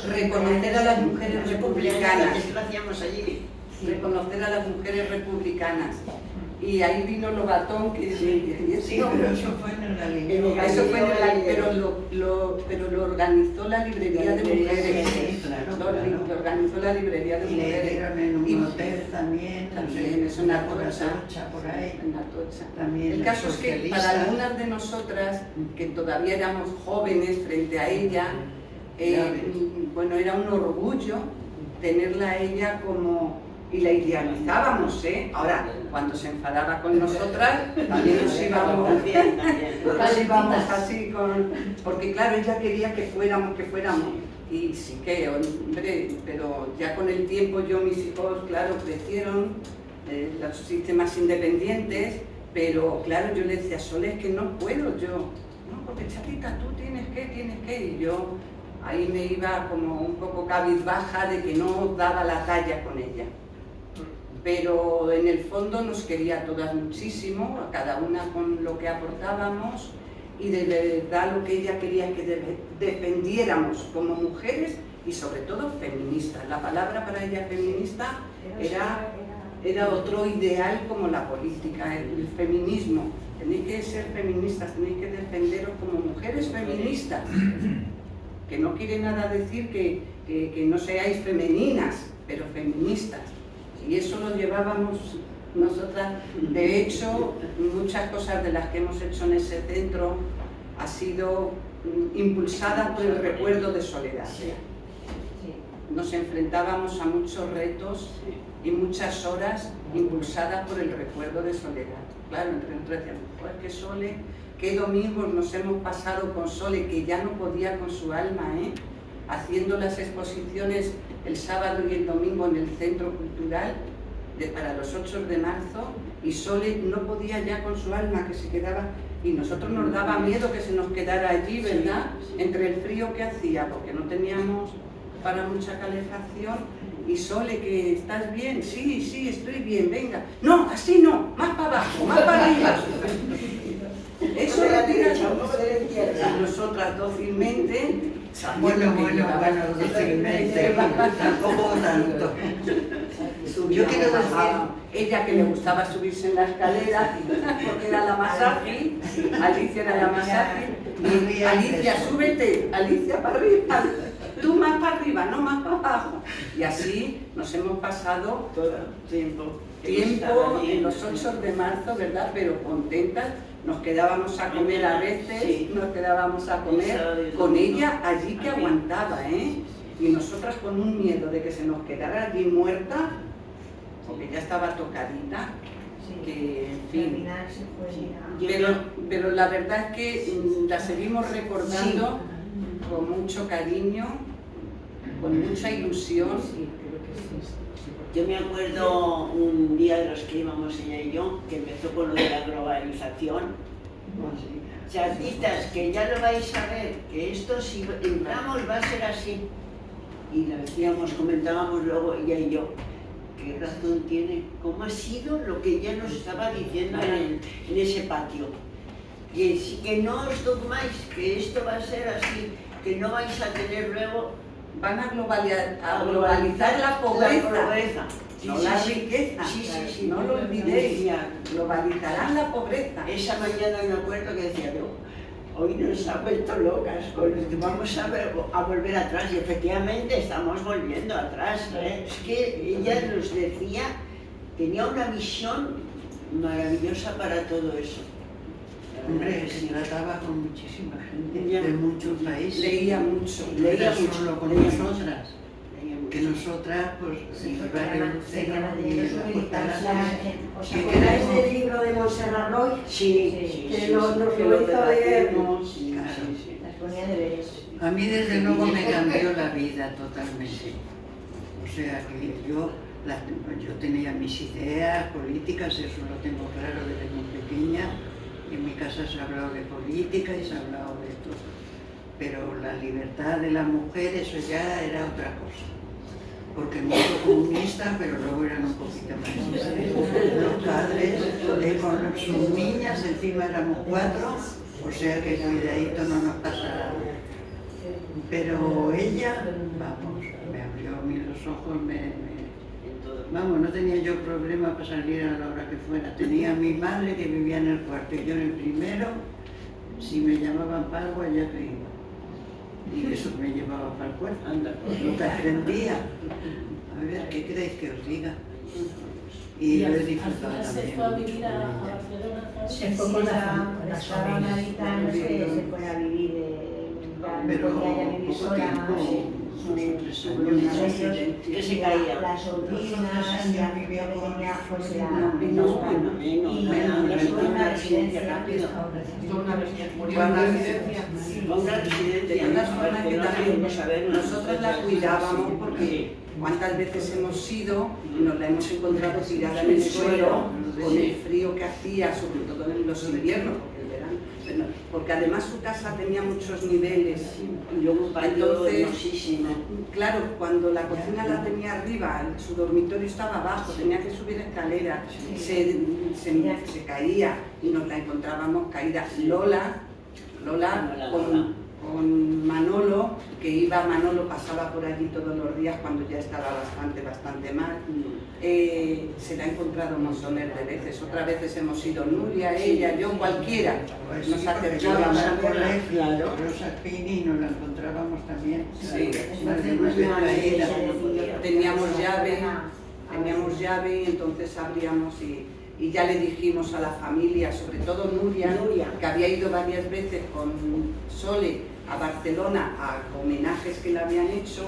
reconocer a las mujeres republicanas. Esto lo hacíamos allí. Reconocer a las mujeres republicanas. Y ahí vino Lobatón, que pero eso fue en la librería. eso fue pero lo organizó la librería de mujeres. Lo organizó la librería de Y le mujeres. dieron en un hotel también. También es una cosa por ahí. una tocha. También El caso es que socialista. para algunas de nosotras, que todavía éramos jóvenes frente a ella, bueno, era un orgullo tenerla a ella como... Y la idealizábamos, ¿eh? Ahora, cuando se enfadaba con nosotras, también nos íbamos así con... Porque claro, ella quería que fuéramos. Y sí que, hombre, pero ya con el tiempo mis hijos, claro, crecieron, los sistemas independientes, pero claro, yo le decía, Sole, es que no puedo yo. No, porque chatita, tú tienes que, y yo ahí me iba como un poco cabizbaja de que no daba la talla con ella. Pero en el fondo nos quería a todas muchísimo, a cada una con lo que aportábamos, y de verdad lo que ella quería que defendiéramos como mujeres y sobre todo feministas. La palabra para ella feminista era otro ideal como la política, el feminismo. Tenéis que ser feministas, tenéis que defenderos como mujeres feministas, que no quiere nada decir que no seáis femeninas, pero feministas. Y eso lo llevábamos nosotras. De hecho, muchas cosas de las que hemos hecho en ese centro ha sido impulsada por el recuerdo de Soledad. Nos enfrentábamos a muchos retos y muchas horas impulsadas por el recuerdo de Soledad. Claro, entre nosotros decíamos, pues que Sole, qué domingos nos hemos pasado con Sole, que ya no podía con su alma, haciendo las exposiciones el sábado y el domingo en el Centro Cultural para los 8 de marzo, y Sole no podía ya con su alma, que se quedaba, y nosotros nos daba miedo que se nos quedara allí, ¿verdad? Entre el frío que hacía, porque no teníamos para mucha calefacción, y Sole, que ¿estás bien? Sí, estoy bien, venga. No, así no, más para abajo, más para arriba. Eso era tirar y nosotras dócilmente. Bueno, dócilmente, tampoco tanto. Yo quiero decir, ella que le gustaba subirse en la escalera, porque era la más ágil, Alicia era la más ágil, Alicia, súbete, Alicia para arriba, tú más para arriba, no más para abajo. Y así nos hemos pasado tiempo en los 8 de marzo, ¿verdad? Pero contentas. Nos quedábamos a comer a veces, nos quedábamos a comer con ella allí, que aguantaba, y nosotras con un miedo de que se nos quedara allí muerta, porque ya estaba tocadita, que en fin. Pero la verdad es que la seguimos recordando con mucho cariño, con mucha ilusión. Yo me acuerdo un día de los que íbamos ella y yo, que empezó con lo de la globalización. Chatitas, que ya lo vais a ver, que esto si entramos va a ser así. Y lo decíamos, comentábamos luego ella y yo, ¿qué razón tiene? ¿Cómo ha sido lo que ella nos estaba diciendo en ese patio? Que no os dogmáis, que esto va a ser así, que no vais a tener luego... Van a globalizar la pobreza, no la riqueza. Sí, no lo olvidéis, globalizarán la pobreza. Esa mañana me acuerdo que decía yo, hoy nos ha vuelto locas, vamos a volver atrás, y efectivamente estamos volviendo atrás. Es que ella nos decía, tenía una visión maravillosa para todo eso. Hombre, se trataba con muchísima gente Ya. de muchos países. Leía mucho. No era Leía mucho, solo con leía mucho. nosotras, que nosotras, pues, Sí, el porque barrio además se Lucero llama y de la su Portalada, militancia. ¿Os que acordáis queremos- del libro de Montserrat Roy? Sí, Que sí, nos sí, lo que hizo leer. debatimos, sí, Claro. sí, sí. Las ponía deberes. A mí desde luego me cambió la vida totalmente. O sea que yo tenía mis ideas políticas, eso lo tengo claro desde muy pequeña. En mi casa se ha hablado de política y se ha hablado de todo. Pero la libertad de la mujer, eso ya era otra cosa. Porque mucho comunistas, pero luego eran un poquito más. Los padres con sus niñas, encima éramos 4, o sea que cuidadito no nos pasará. Pero ella, vamos, me abrió a mí los ojos, En todo. vamos, no tenía yo problema para salir a la hora que fuera. Tenía a mi madre que vivía en el cuarto y yo en el primero. Si me llamaban para algo, allá que iba. Y eso me llevaba para el cuarto. Anda, Lo que aprendía. A ver, ¿qué queréis que os diga? Y lo he disfrutado al final se también. fue a mucho vivir con a ella. Barcelona, ¿sabes? Se fue con la Estaban sobrina. habitando que se fuera a vivir, ya Pero no podía ya vivir poco sola, tiempo, su 2 o 3 su años. que se caía. las sobrinas, ya tenía pues la Menos, y estuvo en una residencia rápido. Estuvo en una residencia, murió en Cuando- una residencia. Una residencia, De todas formas que Barcelona, también fuimos a ver nosotros la cuidábamos porque cuántas veces hemos ido y nos la hemos encontrado tirada en el suelo con el frío que hacía, sobre todo en los inviernos, porque el verano, porque además su casa tenía muchos niveles. Y luego un patio Entonces, hermosísimo. claro, cuando la cocina la tenía arriba, su dormitorio estaba abajo, tenía que subir escaleras, se caía y nos la encontrábamos caída. Lola con Manolo, que Manolo pasaba por allí todos los días cuando ya estaba bastante mal. Se la ha encontrado montones de veces. Otras veces hemos ido Nuria, ella, yo, cualquiera. Pues Nos sí, porque acercábamos. íbamos al colegio, Claro. Rosa Pini, y nos la encontrábamos también. Sí. Más de una vez caída. Teníamos llave y entonces abríamos y ya le dijimos a la familia, sobre todo Nuria, que había ido varias veces con Sole a Barcelona a homenajes que le habían hecho.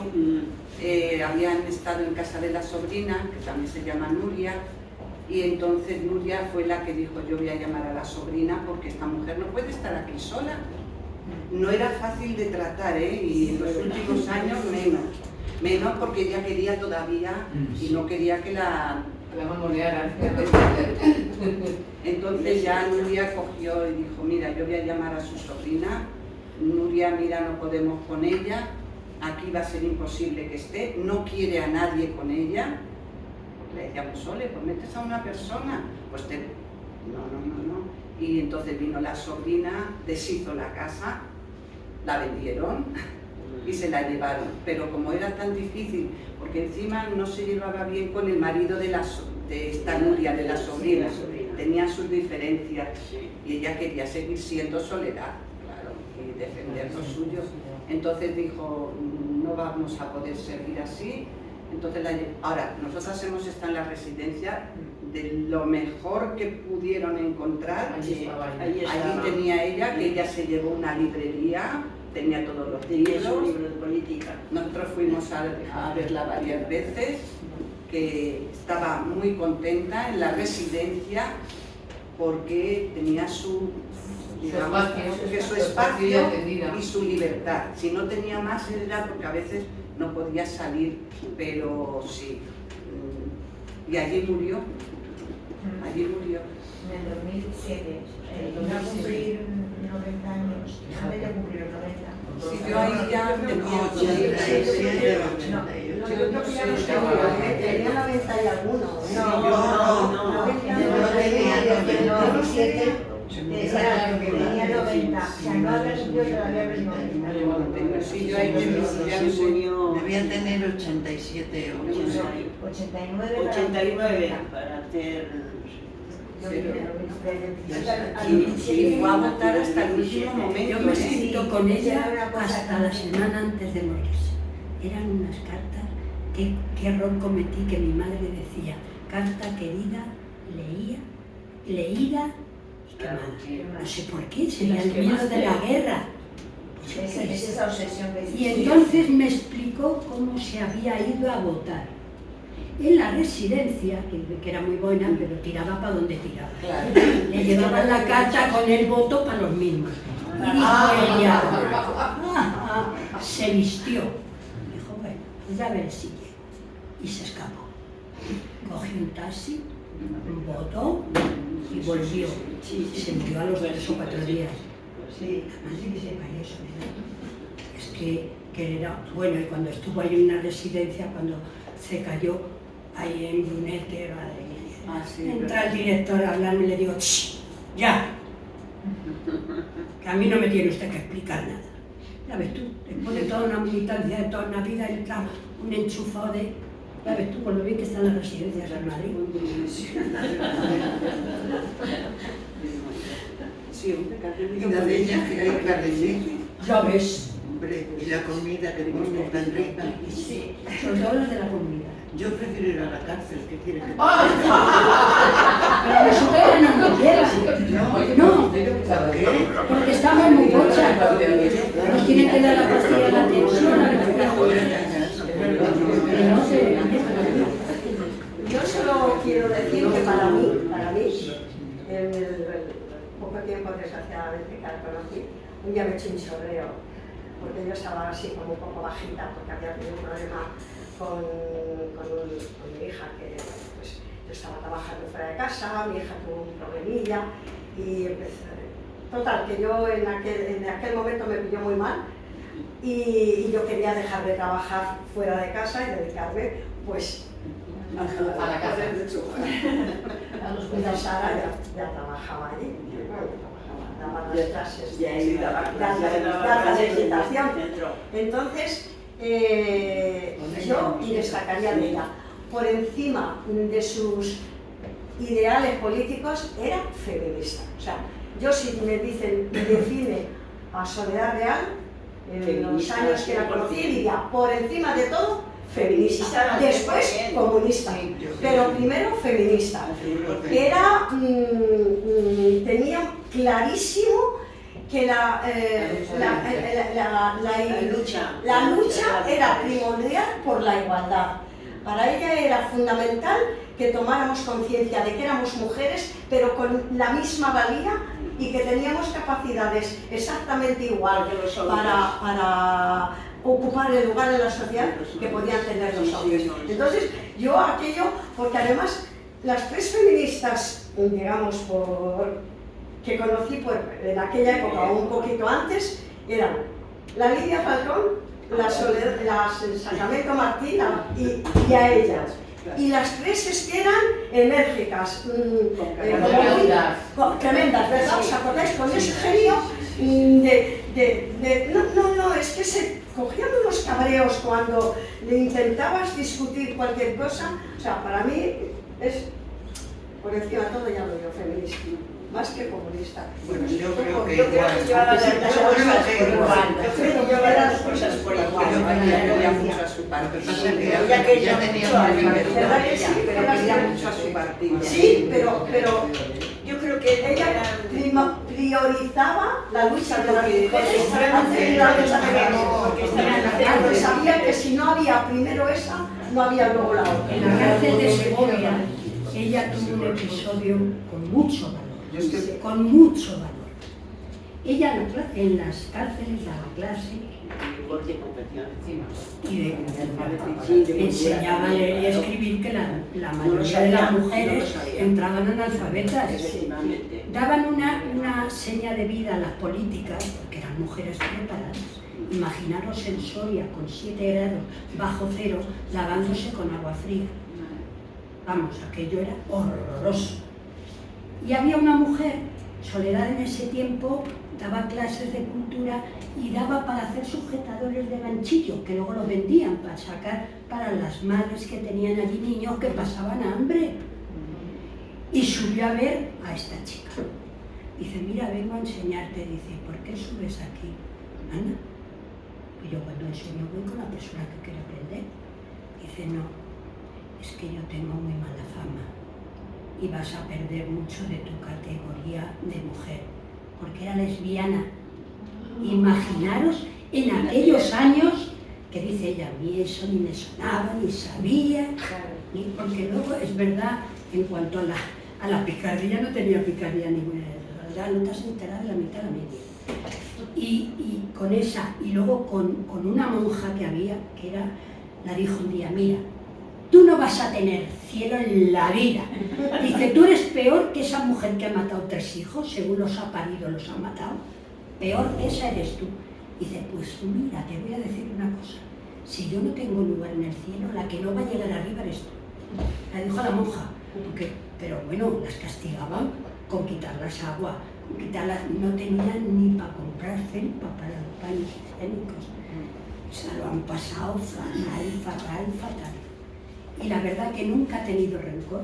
Habían estado en casa de la sobrina, que también se llama Nuria, y entonces Nuria fue la que dijo: yo voy a llamar a la sobrina porque esta mujer no puede estar aquí sola. No era fácil de tratar, y en los últimos años menos porque ella quería todavía y no quería que la mamonearan. Entonces ya Nuria cogió y dijo: mira, yo voy a llamar a su sobrina. Nuria, mira, no podemos con ella, aquí va a ser imposible que esté, no quiere a nadie con ella. Le decíamos: Sole, pues metes a una persona, pues no. Y entonces vino la sobrina, deshizo la casa, la vendieron y se la llevaron. Pero como era tan difícil, porque encima no se llevaba bien con el marido de esta Nuria, de la sobrina, tenía sus diferencias y ella quería seguir siendo Soledad, claro, y defender lo suyo. Entonces dijo: no vamos a poder seguir así. Entonces ahora, nosotras hemos estado en la residencia de lo mejor que pudieron encontrar. Allí estaba ella. Allí tenía ella, que ella se llevó una librería, tenía todos los Tenía su libros. libro de política. Nosotros fuimos a verla varias veces, que estaba muy contenta en la residencia porque tenía su espacio y su libertad. Si no tenía más era porque a veces no podía salir, pero sí. Y allí murió. En el 2007, iba a cumplir 90 años, antes de cumplir los 90. Sí, yo ahí ya tenía 87, No, 88. yo creo que ya no tenía 90 y alguno. No. Yo tenía 97, tenía 90. O sea, no había cumplido todavía los 90. Sí, yo ahí ya no sé. murió Debían tener 87 o 89. 89 para hacer... Y fue a votar hasta el último momento. Yo me he escrito con Sí, ella era una cosa hasta la semana antes de morirse. Eran unas cartas, qué error cometí, que mi madre decía: carta querida, leída quemada. No sé por qué, sería el miedo de la guerra. Es esa obsesión que Y entonces me explicó cómo se había ido a votar. En la residencia, que era muy buena, pero tiraba para donde tiraba. Le llevaban la carta con el voto para los mismos. Y dijo ella, se vistió. Dijo, bueno, pues ya veré si llego. Y se escapó. Cogió un taxi, votó y volvió. Se murió a los 3 o 4 días. Además de que se parió Soledad. Es que era bueno, y cuando estuvo ahí en una residencia, cuando se cayó ahí en Brunete, entra el director a hablarme y le digo, ¡ya! Que a mí no me tiene usted que explicar nada. Ya ves tú, después de toda una militancia, de toda una vida, entra un enchufado de... Ya ves tú, por lo bien que están las residencias en Madrid. Sí, hombre, carne de ella, que hay carne. Ya ves. Hombre, y la comida que dimos tan rica. Sí, sobre todo las de la comida. Yo prefiero ir a la cárcel, ¿qué quiere que te Pero nosotros no nos llevan. No, porque estamos muy pochas. Nos tienen que dar la pastilla de la tensión, Yo solo quiero decir que para mí, en el poco tiempo desgraciadamente que la conocí, un día me eché un chorreo, porque yo estaba así como un poco bajita, porque había tenido un problema con mi hija, que pues, yo estaba trabajando fuera de casa, mi hija tuvo un problemilla y empecé. Total, que yo en aquel momento me pilló muy mal y yo quería dejar de trabajar fuera de casa y dedicarme pues a la casa. Cuando Sara ya trabajaba allí, daba las clases de meditación. Entonces, yo destacaría de ella, por encima de sus ideales políticos, era feminista. O sea, yo si me dicen, define a Soledad Real, en los años que la conocí, diría, por encima de todo, feminista, después comunista, pero primero feminista. Era, tenía clarísimo que la lucha era primordial por la igualdad. Para ella era fundamental que tomáramos conciencia de que éramos mujeres, pero con la misma valía y que teníamos capacidades exactamente igual para ocupar el lugar en la sociedad que podían tener los hombres. Entonces, yo aquello, porque además las 3 feministas, digamos, que conocí en aquella época o un poquito antes, eran la Lidia Falcón, la Sacramento Martí y a ellas. Y las 3 es que eran enérgicas, tremendas, ¿verdad? ¿Os acordáis? Con ese genio no, es que se cogían unos cabreos cuando le intentabas discutir cualquier cosa. O sea, para mí es, por encima de todo, ya lo digo, feminista, más que comunista. Bueno, yo creo que lleva las cosas por igual. Quería mucho a su partido. Ya que ya tenía ¿Verdad que sí? Quería mucho a su partido. Sí, pero Yo creo que ella priorizaba la lucha de las mujeres antes de la lucha de las mujeres, porque sabía que si no había primero esa, no había luego la otra. En la cárcel de Segovia, ella tuvo un episodio con mucho valor, con mucho valor. Ella en las cárceles daba clase y enseñaba a leer y escribir, que la mayoría de las mujeres entraban analfabetas. Daban una seña de vida a las políticas, porque eran mujeres preparadas. Imaginaros en Soria con 7 grados bajo cero, lavándose con agua fría. Vamos, aquello era horroroso. Y había una mujer, Soledad en ese tiempo, daba clases de cultura y daba para hacer sujetadores de ganchillo, que luego los vendían para sacar para las madres que tenían allí niños que pasaban hambre. Y subió a ver a esta chica. Dice, mira, vengo a enseñarte. Dice, ¿por qué subes aquí, Ana? Y yo cuando enseño voy con la persona que quiere aprender. Dice, no, es que yo tengo muy mala fama y vas a perder mucho de tu categoría de mujer, porque era lesbiana. Imaginaros en aquellos años, que dice ella, a mí eso ni me sonaba, ni sabía, porque luego es verdad, en cuanto a la picardía, no tenía picardía ninguna, ya no te has enterado de la mitad de la media. Y con esa, y luego con una monja que había, que era, la dijo un día, mira, tú no vas a tener cielo en la vida. Dice, tú eres peor que esa mujer que ha matado 3 hijos, según los ha parido, los ha matado. Peor esa eres tú. Dice, pues mira, te voy a decir una cosa. Si yo no tengo lugar en el cielo, la que no va a llegar arriba eres tú. La dijo la monja. Porque, pero bueno, las castigaban con quitarlas agua, quitarlas, no tenían ni para comprar felpa para los paños higiénicos. O sea, lo han pasado fatal, fatal, fatal. Y la verdad que nunca ha tenido rencor,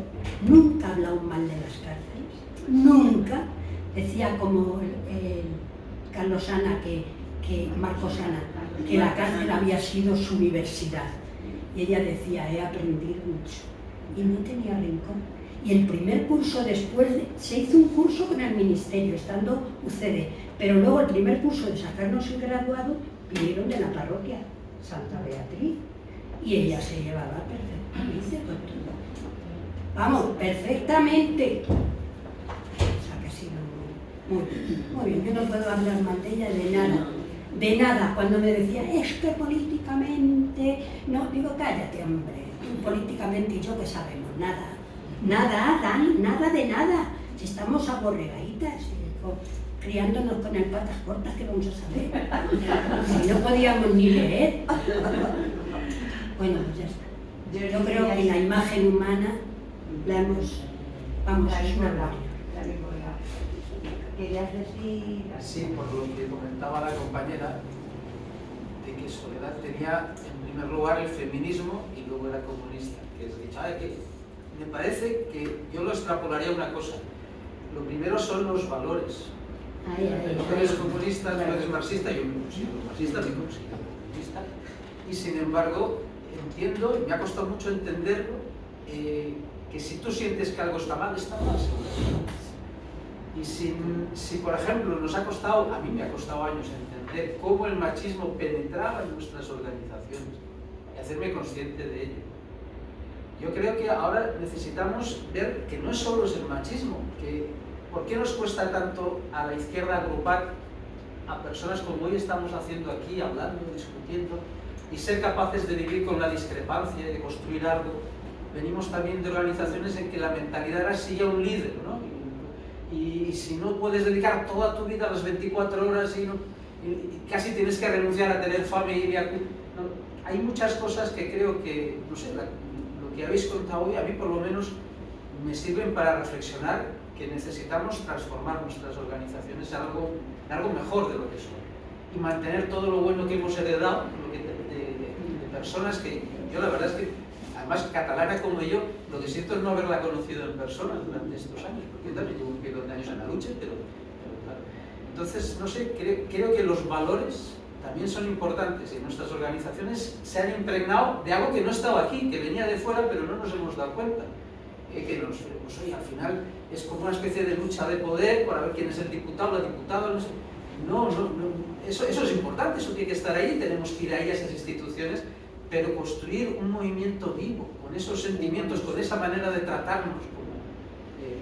nunca ha hablado mal de las cárceles, nunca. Decía como Carlos Ana, Marcos Ana, que la cárcel había sido su universidad. Y ella decía, he aprendido mucho. Y no tenía rencor. Y el primer curso después, se hizo un curso con el ministerio, estando UCD, pero luego el primer curso de sacarnos el graduado, vinieron de la parroquia Santa Beatriz. Y ella se llevaba perfectamente con todo. Vamos, perfectamente. O sea que ha sido muy bien. Yo no puedo hablar mal de ella de nada. De nada. Cuando me decía, es que políticamente... No, digo, cállate, hombre. Tú políticamente y yo que sabemos nada. Nada, Dani, nada de nada. Si estamos aborregaditas, criándonos con el patas cortas, ¿qué vamos a saber? Si no podíamos ni leer. Bueno, pues ya está. Yo creo que la imagen humana la hemos... Vamos a ignorar. ¿Querías decir...? Sí, por lo que comentaba la compañera, de que Soledad tenía en primer lugar el feminismo y luego era comunista. Que es dicho, que me parece que yo lo extrapolaría una cosa. Lo primero son los valores. Tú eres comunista, tú eres marxista, yo me considero marxista, me considero comunista. Y sin embargo, entiendo, y me ha costado mucho entenderlo, que si tú sientes que algo está mal, seguro. Y si por ejemplo nos ha costado, a mí me ha costado años entender cómo el machismo penetraba en nuestras organizaciones y hacerme consciente de ello. Yo creo que ahora necesitamos ver que no solo es el machismo, que ¿por qué nos cuesta tanto a la izquierda agrupar a personas como hoy estamos haciendo aquí, hablando, discutiendo, y ser capaces de vivir con la discrepancia y de construir algo? Venimos también de organizaciones en que la mentalidad era sí ya un líder, ¿no? Y si no puedes dedicar toda tu vida a las 24 horas y casi tienes que renunciar a tener familia. No, hay muchas cosas que creo que, no sé, lo que habéis contado hoy a mí por lo menos me sirven para reflexionar que necesitamos transformar nuestras organizaciones en algo mejor de lo que son y mantener todo lo bueno que hemos heredado de personas que yo la verdad es que, además catalana como yo, lo que siento es no haberla conocido en persona durante estos años, porque yo también llevo un montón de años en la lucha, pero claro. Entonces, no sé, creo que los valores también son importantes y nuestras organizaciones se han impregnado de algo que no estaba aquí, que venía de fuera, pero no nos hemos dado cuenta. Que pues, oye, al final es como una especie de lucha de poder para ver quién es el diputado, la diputada, no sé. No, eso es importante, eso tiene que estar ahí, tenemos que ir ahí a esas instituciones, pero construir un movimiento vivo, con esos sentimientos, con esa manera de tratarnos, como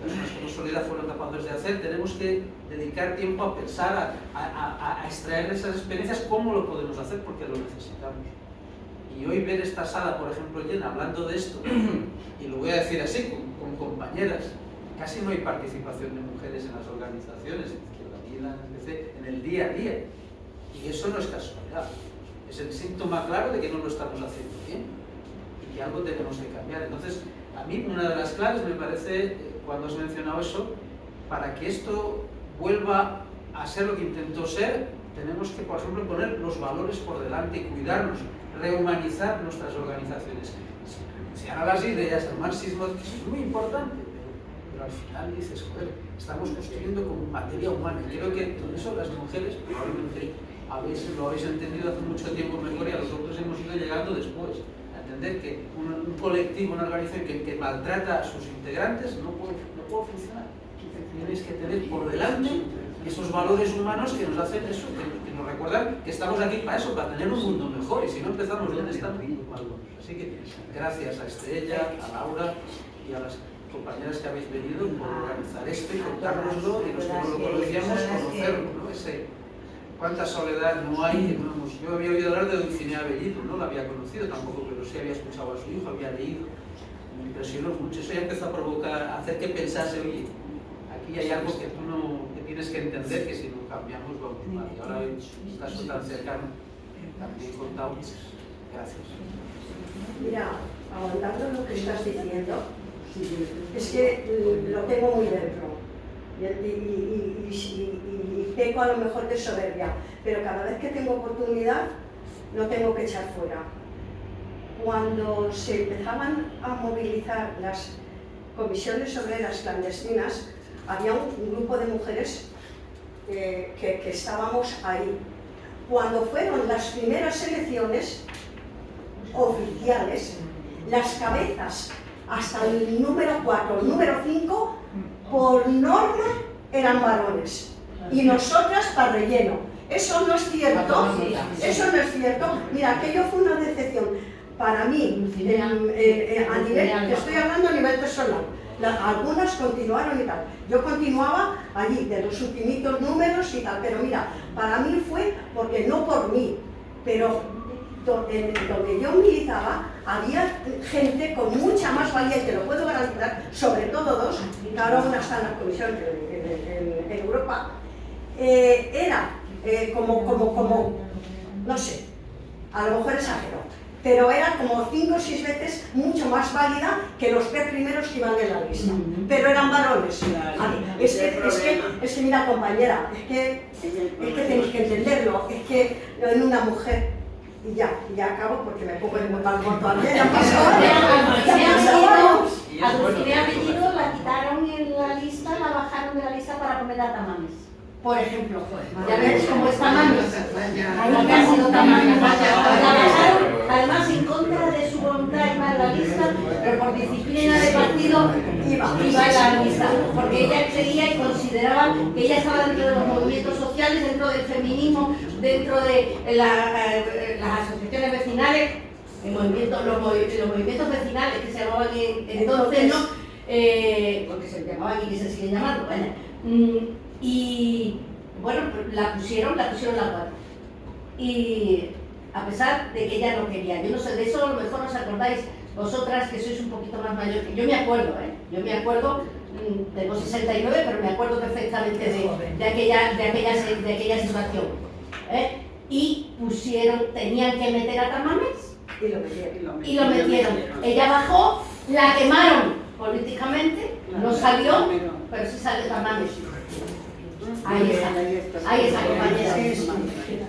personas como Soledad fueron capaces de hacer, tenemos que dedicar tiempo a pensar, a extraer de esas experiencias cómo lo podemos hacer, porque lo necesitamos. Y hoy ver esta sala, por ejemplo, llena, hablando de esto, y lo voy a decir así, con compañeras, casi no hay participación de mujeres en las organizaciones, en el día a día, y eso no es casualidad. Es el síntoma claro de que no lo estamos haciendo bien y que algo tenemos que cambiar. Entonces, a mí una de las claves me parece, cuando has mencionado eso, para que esto vuelva a ser lo que intentó ser, tenemos que, por ejemplo, poner los valores por delante y cuidarnos, rehumanizar nuestras organizaciones. Si ahora las ideas, el marxismo, que es muy importante, pero al final dices, joder, estamos construyendo como materia humana. Y creo que con eso las mujeres probablemente lo habéis entendido hace mucho tiempo mejor y a nosotros hemos ido llegando después. entender que un colectivo, una organización que maltrata a sus integrantes no puede funcionar. Tienes que tener por delante esos valores humanos que nos hacen eso, que nos recuerdan que estamos aquí para eso, para tener un mundo mejor, y si no empezamos donde estamos, mal vamos. Así que gracias a Estrella, a Laura y a las compañeras que habéis venido por organizar esto y contárnoslo, y los que no lo conocíamos, conocerlo, ¿no? Cuánta soledad no hay que no hemos... Yo había oído hablar de Dulcinea Bellido, no la había conocido tampoco, pero sí había escuchado a su hijo, había leído. Me impresionó mucho, eso ya empezó a provocar, a hacer que pensase, oye, aquí hay algo que tú no, que tienes que entender, que si no cambiamos vamos mal. Y ahora en un caso tan cercano, también contado, gracias. Mira, aguantando lo que estás diciendo, es que lo tengo muy dentro. Y peco a lo mejor de soberbia, pero cada vez que tengo oportunidad no tengo que echar fuera. Cuando se empezaban a movilizar las comisiones obreras clandestinas, había un grupo de mujeres que estábamos ahí. Cuando fueron las primeras elecciones oficiales, las cabezas hasta el número 4, el número 5, por norma eran varones y nosotras para relleno. Eso no es cierto, eso no es cierto. Mira, aquello fue una decepción para mí, a nivel, te estoy hablando a nivel personal. Algunas continuaron y tal. Yo continuaba allí, de los ultimitos números y tal, pero mira, para mí fue porque no por mí, pero donde yo militaba había gente con mucha más valía, y te lo puedo garantizar, sobre todo dos, que ahora una está en la comisión en Europa, era como, no sé, a lo mejor exagero, pero era como 5 o 6 veces mucho más válida que los 3 primeros que iban en la lista, pero eran varones. Es que mira, compañera, es que tenéis que entenderlo, es que en una mujer, y ya acabo porque me pongo en muy mal humor todavía, ya pasó. A Dulcinea Bellido la quitaron en la lista, la bajaron de la lista para poner a Tamames. Por ejemplo, ya ves cómo es Tamames. Ahí ha sido Tamames. La bajaron, además en contra de su voluntad iba en la lista, pero por disciplina de partido iba en la lista, porque ella creía y consideraba que ella estaba dentro de los movimientos sociales, dentro del feminismo, dentro de las asociaciones vecinales, los movimientos vecinales que se llamaban entonces, ¿no? Porque se llamaban y que se siguen llamando. Y bueno, la pusieron la 4. Y a pesar de que ella no quería, yo no sé, de eso a lo mejor os acordáis vosotras que sois un poquito más mayores, que yo me acuerdo, tengo 69, pero me acuerdo perfectamente de aquella situación. Y tenían que meter a Tamames y lo metieron. Ella bajó, la quemaron políticamente, no salió, pero sí salió Tamames. Ahí está, compañera.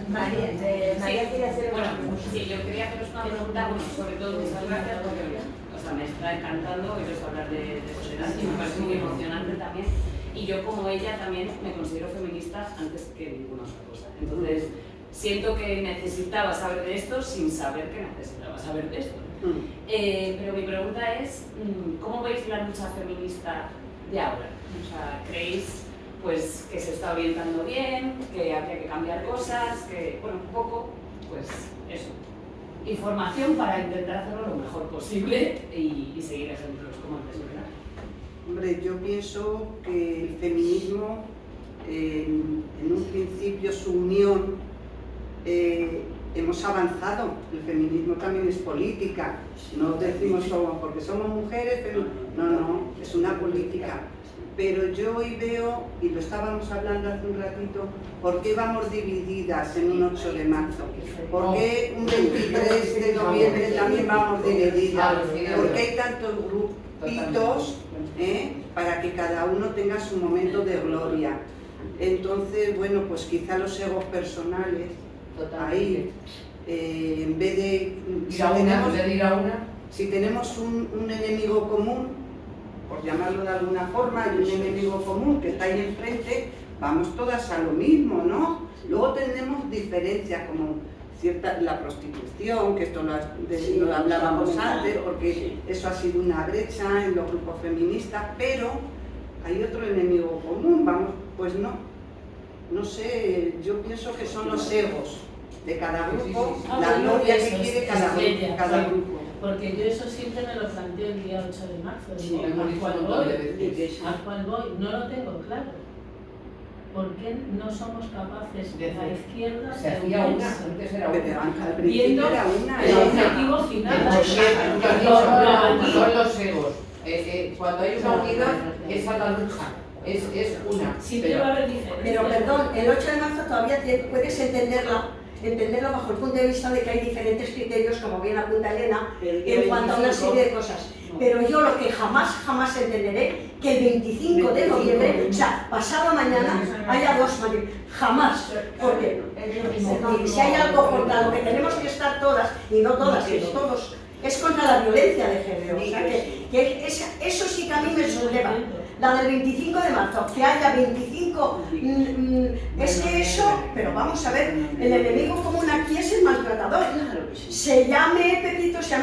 María quiere hacer bueno, sí, yo quería haceros una pregunta, sobre todo muchas gracias porque me está encantando oíros hablar de soledad y me parece muy emocionante también. Y yo como ella también me considero feminista antes que ninguna otra cosa. Entonces, siento que necesitaba saber de esto sin saber que necesitaba saber de esto. Pero mi pregunta es, ¿cómo veis la lucha feminista de ahora? O sea, ¿creéis pues que se está orientando bien, que habría que cambiar cosas, que, bueno, un poco, pues eso, información para intentar hacerlo lo mejor posible y seguir ejemplos como antes, ¿verdad? Hombre, yo pienso que el feminismo, en un principio su unión, hemos avanzado. El feminismo también es política, no decimos solo porque somos mujeres, pero no, es una política. Pero yo hoy veo, y lo estábamos hablando hace un ratito, ¿por qué vamos divididas en un 8 de marzo? ¿Por qué un 23 de noviembre también vamos divididas? ¿Por qué hay tantos grupitos para que cada uno tenga su momento de gloria? Entonces, bueno, pues quizá los egos personales, ahí, en vez de... Si tenemos un enemigo común, por llamarlo de alguna forma, hay un enemigo común que está ahí enfrente, vamos todas a lo mismo, ¿no? Luego tenemos diferencias como la prostitución, que esto lo hablábamos antes, porque eso ha sido una brecha en los grupos feministas, pero hay otro enemigo común, vamos, pues no sé, yo pienso que son los egos de cada grupo, la gloria que quiere cada grupo. Porque yo eso siempre me lo planteo el día 8 de marzo, digo, ¿a cuál voy? No lo tengo claro. ¿Por qué no somos capaces de la izquierda se hacía una, antes era una, viendo el objetivo final? Son los egos. Cuando hay una unidad, esa es la lucha. Es una. Siempre va a haber diferencias. Pero perdón, el 8 de marzo todavía puedes entenderlo bajo el punto de vista de que hay diferentes criterios, como bien apunta Elena, en cuanto a una serie de cosas. Pero yo lo que jamás entenderé, que el 25 de noviembre, o sea, pasado mañana, haya dos manifestaciones. Jamás. Porque si hay algo contra lo que tenemos que estar todas, y no todas, sino todos, es contra la violencia de género. O sea, que eso sí que a mí me subleva. La del 25 de marzo, que haya 25, es que eso, pero vamos a ver, el enemigo común aquí es el maltratador. Se llame Pepito, se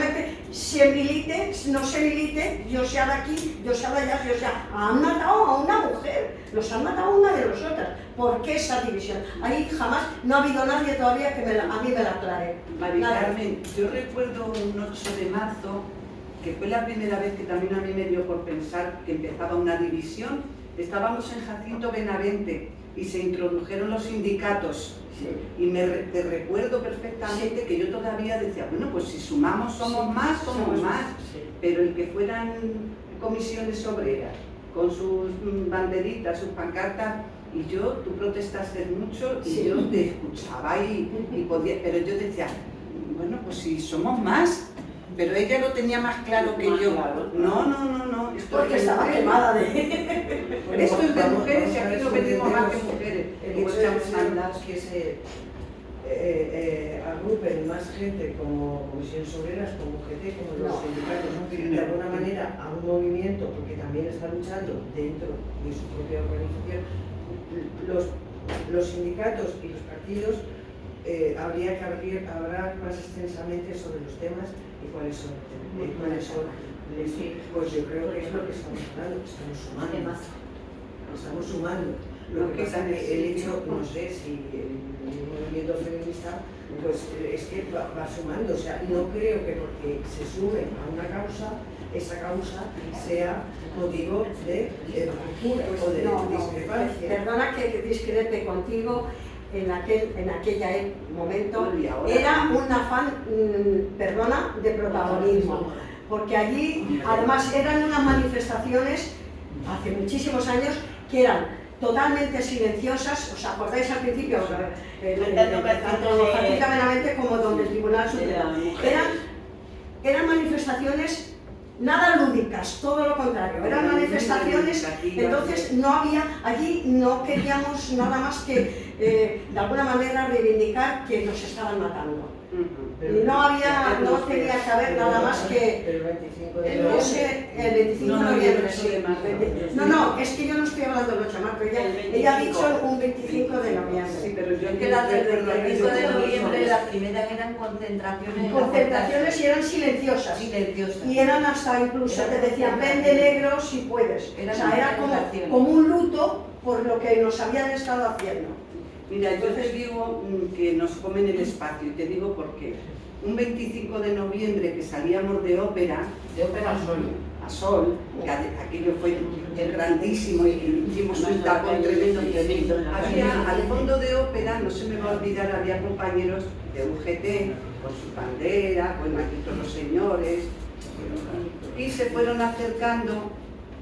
milite, no se milite, yo sea de aquí, yo sea de allá, yo sea. Han matado a una mujer, los han matado a una de nosotras. ¿Por qué esa división? Ahí jamás, no ha habido nadie todavía que a mí me la aclare. María Carmen, yo recuerdo un 8 de marzo, que fue la primera vez que también a mí me dio por pensar que empezaba una división. Estábamos en Jacinto Benavente y se introdujeron los sindicatos. Y te recuerdo perfectamente que yo todavía decía, bueno, pues si sumamos somos más, pero el que fueran comisiones obreras, con sus banderitas, sus pancartas, y tú protestaste mucho y yo te escuchaba y podía, pero yo decía, bueno, pues si somos más. Pero ella lo tenía más claro que yo. No. Porque estaba quemada de... Esto es de mujeres y aquí lo pedimos más que mujeres. El hecho de que se agrupen más gente como comisiones obreras, como UGT, como los sindicatos, de alguna manera a un movimiento, porque también está luchando dentro de su propia organización, los sindicatos y los partidos habría que hablar más extensamente sobre los temas y cuáles son. Pues yo creo que es lo que estamos hablando, estamos sumando. Lo que pasa es que el hecho, no sé si el movimiento feminista, pues es que va sumando, o sea, no creo que porque se sume a una causa, esa causa sea motivo de ruptura o de discrepancia. Perdona que discrepe contigo. En aquella momento era un afán, de protagonismo, porque allí además eran unas manifestaciones hace muchísimos años que eran totalmente silenciosas. ¿Os acordáis al principio? Tanto prácticamente como donde el Tribunal Supremo. Eran manifestaciones nada lúdicas, todo lo contrario, eran manifestaciones, entonces allí no queríamos nada más que de alguna manera reivindicar que nos estaban matando. No tenía que haber nada más que, no sé, el 25 de noviembre, sí. No, es que yo no estoy hablando del 8 de marzo, ella ha dicho un 25 de noviembre. Sí, pero yo que la del 25 de noviembre, la primera eran concentraciones. Concentraciones y eran silenciosas. Y eran hasta incluso, te decían, ven de negro si puedes. O sea, era como un luto por lo que nos habían estado haciendo. Mira, yo te digo que nos comen el espacio, y te digo por qué. Un 25 de noviembre que salíamos de ópera a Sol, que aquello fue grandísimo y hicimos un tapón tremendo. Había, al fondo de ópera, no se me va a olvidar, había compañeros de UGT, con su bandera, con aquí todos los señores, y se fueron acercando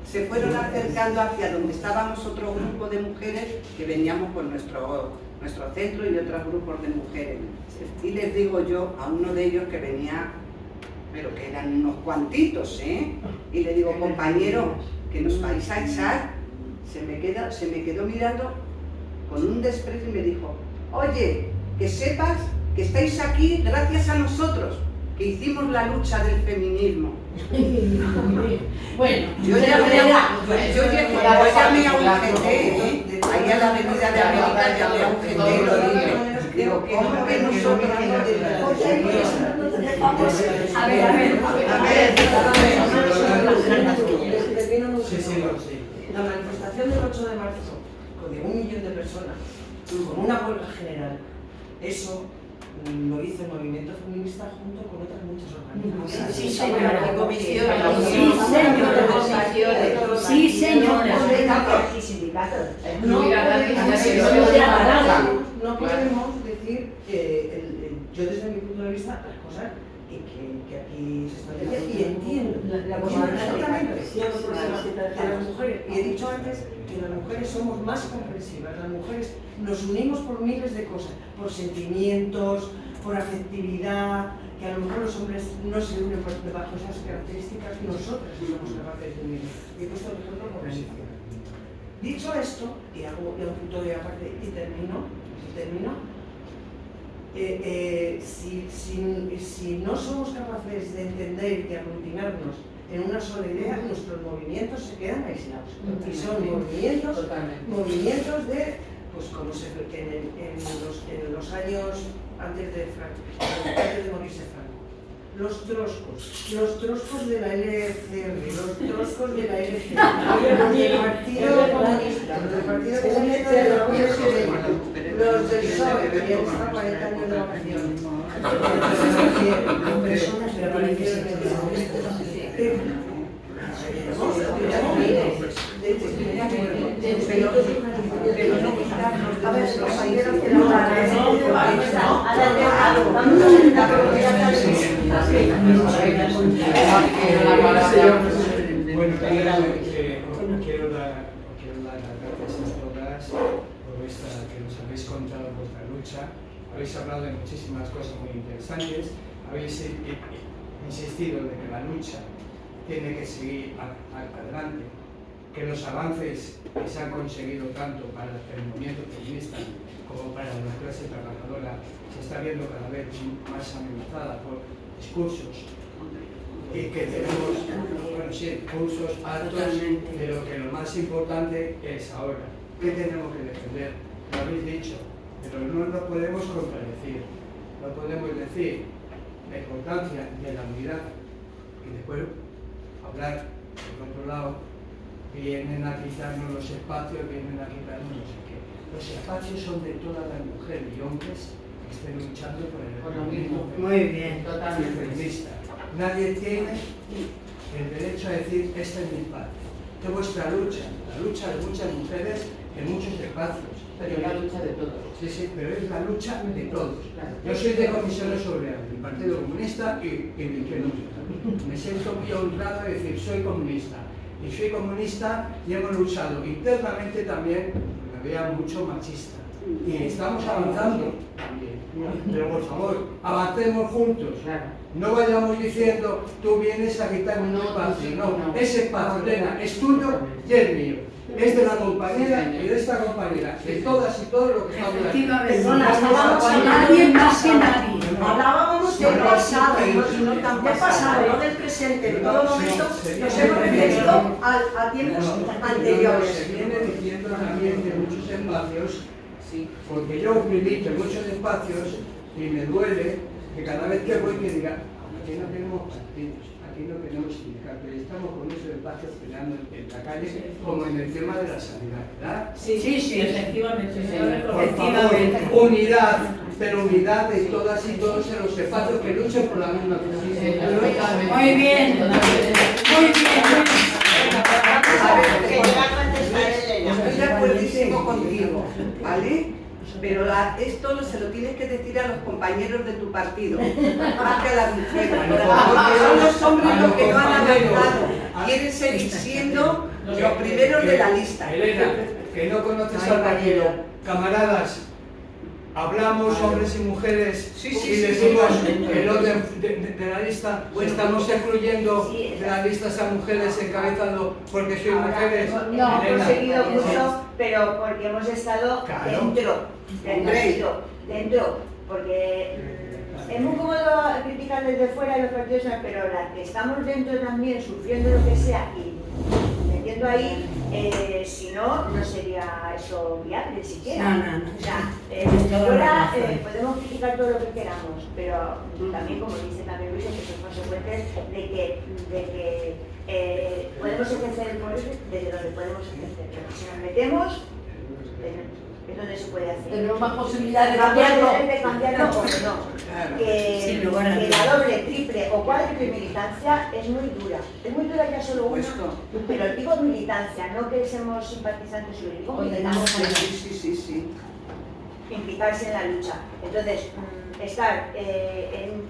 hacia donde estábamos otro grupo de mujeres que veníamos por nuestro centro y otros grupos de mujeres. Y les digo yo a uno de ellos que venía, pero que eran unos cuantitos, y le digo, compañero, que nos vais a echar. Se me quedó mirando con un desprecio y me dijo, oye, que sepas que estáis aquí gracias a nosotros, que hicimos la lucha del feminismo. Bueno, yo llamé a un GT, ahí a la avenida de América llamé a un GT, lo dije. Digo, ¿cómo que nosotros La manifestación del 8 de marzo, de 1 millón de personas, con una huelga general, eso lo hizo el movimiento feminista junto con otras muchas organizaciones. Sí, señora. Comisiones. Sí, señora. Y sindicatos. No podemos decir que yo desde mi punto de vista las cosas que aquí se están diciendo y entiendo perfectamente que las mujeres, y he dicho antes que las mujeres somos más comprensivas, las mujeres nos unimos por miles de cosas, por sentimientos, por afectividad, que a lo mejor los hombres no se unen bajo esas características, nosotras somos capaces de unirnos. Y he puesto el ejemplo por Galicia. Dicho esto, y hago un punto de aparte y termino, si no somos capaces de entender y de aglutinarnos en una sola idea, nuestros movimientos se quedan aislados. Y son movimientos de, pues como en los años antes de morirse Franco. Los troscos de la LCR, los troscos de la LG, los del Partido Comunista, los del PSOE, que están 40 años de vacaciones, personas que aparecieron en pero no quitarnos, a ver, los compañeros que no Bueno, quiero dar las gracias a todas por que nos habéis contado vuestra lucha. Habéis hablado de muchísimas cosas muy interesantes. Habéis insistido de que la lucha tiene que seguir adelante, que los avances que se han conseguido tanto para el movimiento feminista como para la clase trabajadora se está viendo cada vez más amenazada por discursos y que tenemos, discursos altos, pero que lo más importante es ahora, ¿qué tenemos que defender? Lo habéis dicho, pero no nos podemos contradecir, no podemos decir la importancia de la unidad y después hablar por otro lado, vienen a quitarnos los espacios, vienen a quitarnos no sé qué. Los espacios son de todas las mujeres y hombres que estén luchando por el mismo. Muy bien, totalmente feminista. Nadie tiene el derecho a decir, este es mi espacio. Es vuestra lucha, la lucha de muchas mujeres en muchos espacios. Pero es la lucha de todos. Sí, sí, pero es la lucha de todos. Yo soy de Comisiones Obreras, del Partido Comunista y de Izquierda Unida. Me siento muy honrado de decir, soy comunista. Y soy comunista y hemos luchado internamente también, porque había mucho machista. Y estamos avanzando también. Pero por favor, avancemos juntos. No vayamos diciendo, tú vienes a quitarme un espacio. No, ese espacio, Elena, es tuyo y es mío. Es de la compañera y de esta compañera, de todas y todos lo que estamos aquí. Perdona, hablábamos a nadie más que nadie. Hablábamos del pasado, no del presente. En todo momento nos hemos referido a tiempos anteriores. Se viene diciendo también de muchos espacios, porque yo milito en muchos espacios y me duele que cada vez que voy que diga, aquí no tenemos partidos, aquí no tenemos sindicatos, y estamos con esos espacios peleando en la calle, como en el tema de la sanidad, ¿verdad? Sí, efectivamente. Por favor, unidad, pero unidad de todas y todos en los espacios que luchen por la misma cosa. Muy bien, muy bien. Estoy de acuerdísimo contigo, ¿vale? Pero esto se lo tienes que decir a los compañeros de tu partido, más que a las mujeres, porque son los hombres los que no han avanzado, quieren seguir siendo los primeros de la lista. Elena, que no conoces al partido, camaradas, hablamos hombres y mujeres y decimos el orden de la lista, estamos excluyendo de la lista a mujeres encabezando porque soy mujeres. No, hemos conseguido mucho, pero porque hemos estado dentro, porque es muy cómodo criticar desde fuera los partidos, pero las que estamos dentro también, sufriendo lo que sea y metiendo metiendo ahí, si no, no sería eso viable siquiera. No. O sea, ahora podemos criticar todo lo que queramos, pero también, como dice también Luis, que son consecuentes de que podemos ejercer el poder desde donde podemos ejercer. Pero si nos metemos, es donde se puede hacer. Tenemos más posibilidades de cambiarlo o no. Que la doble, triple o cuádruple militancia es muy dura. Es muy dura ya solo una, pero digo militancia, no que seamos simpatizantes, solo digo militancia. Sí. Implicarse en la lucha. Entonces, estar en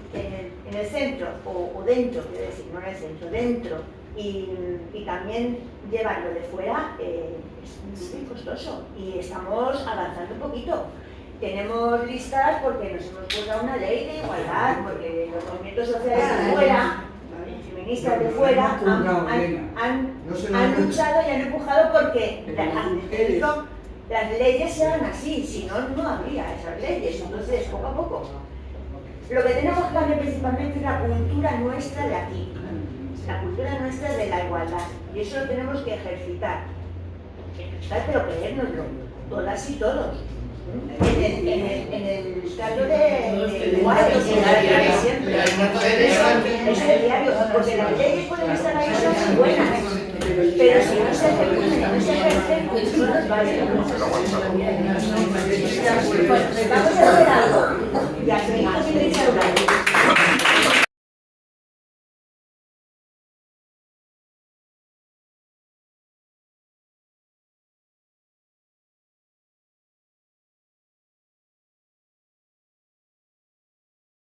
el centro o dentro, quiero decir, no en el centro, dentro, y también llevarlo de fuera es muy costoso y estamos avanzando un poquito. Tenemos listas porque nos hemos puesto una ley de igualdad, porque los movimientos sociales de fuera, feministas de fuera, han luchado y han empujado porque las leyes sean así, si no, no habría esas leyes. Entonces, poco a poco. Lo que tenemos que cambiar principalmente es la cultura nuestra de aquí, la cultura nuestra de la igualdad, y eso lo tenemos que ejercitar, pero creérnoslo, todas y todos. En el trato de iguales, siempre. Es el diario, porque las leyes pueden estar ahí, son muy buenas, pero si no se ejecutan, no se ejercen, no nos vale. Vamos a hacer algo, y aquí tiene que ser una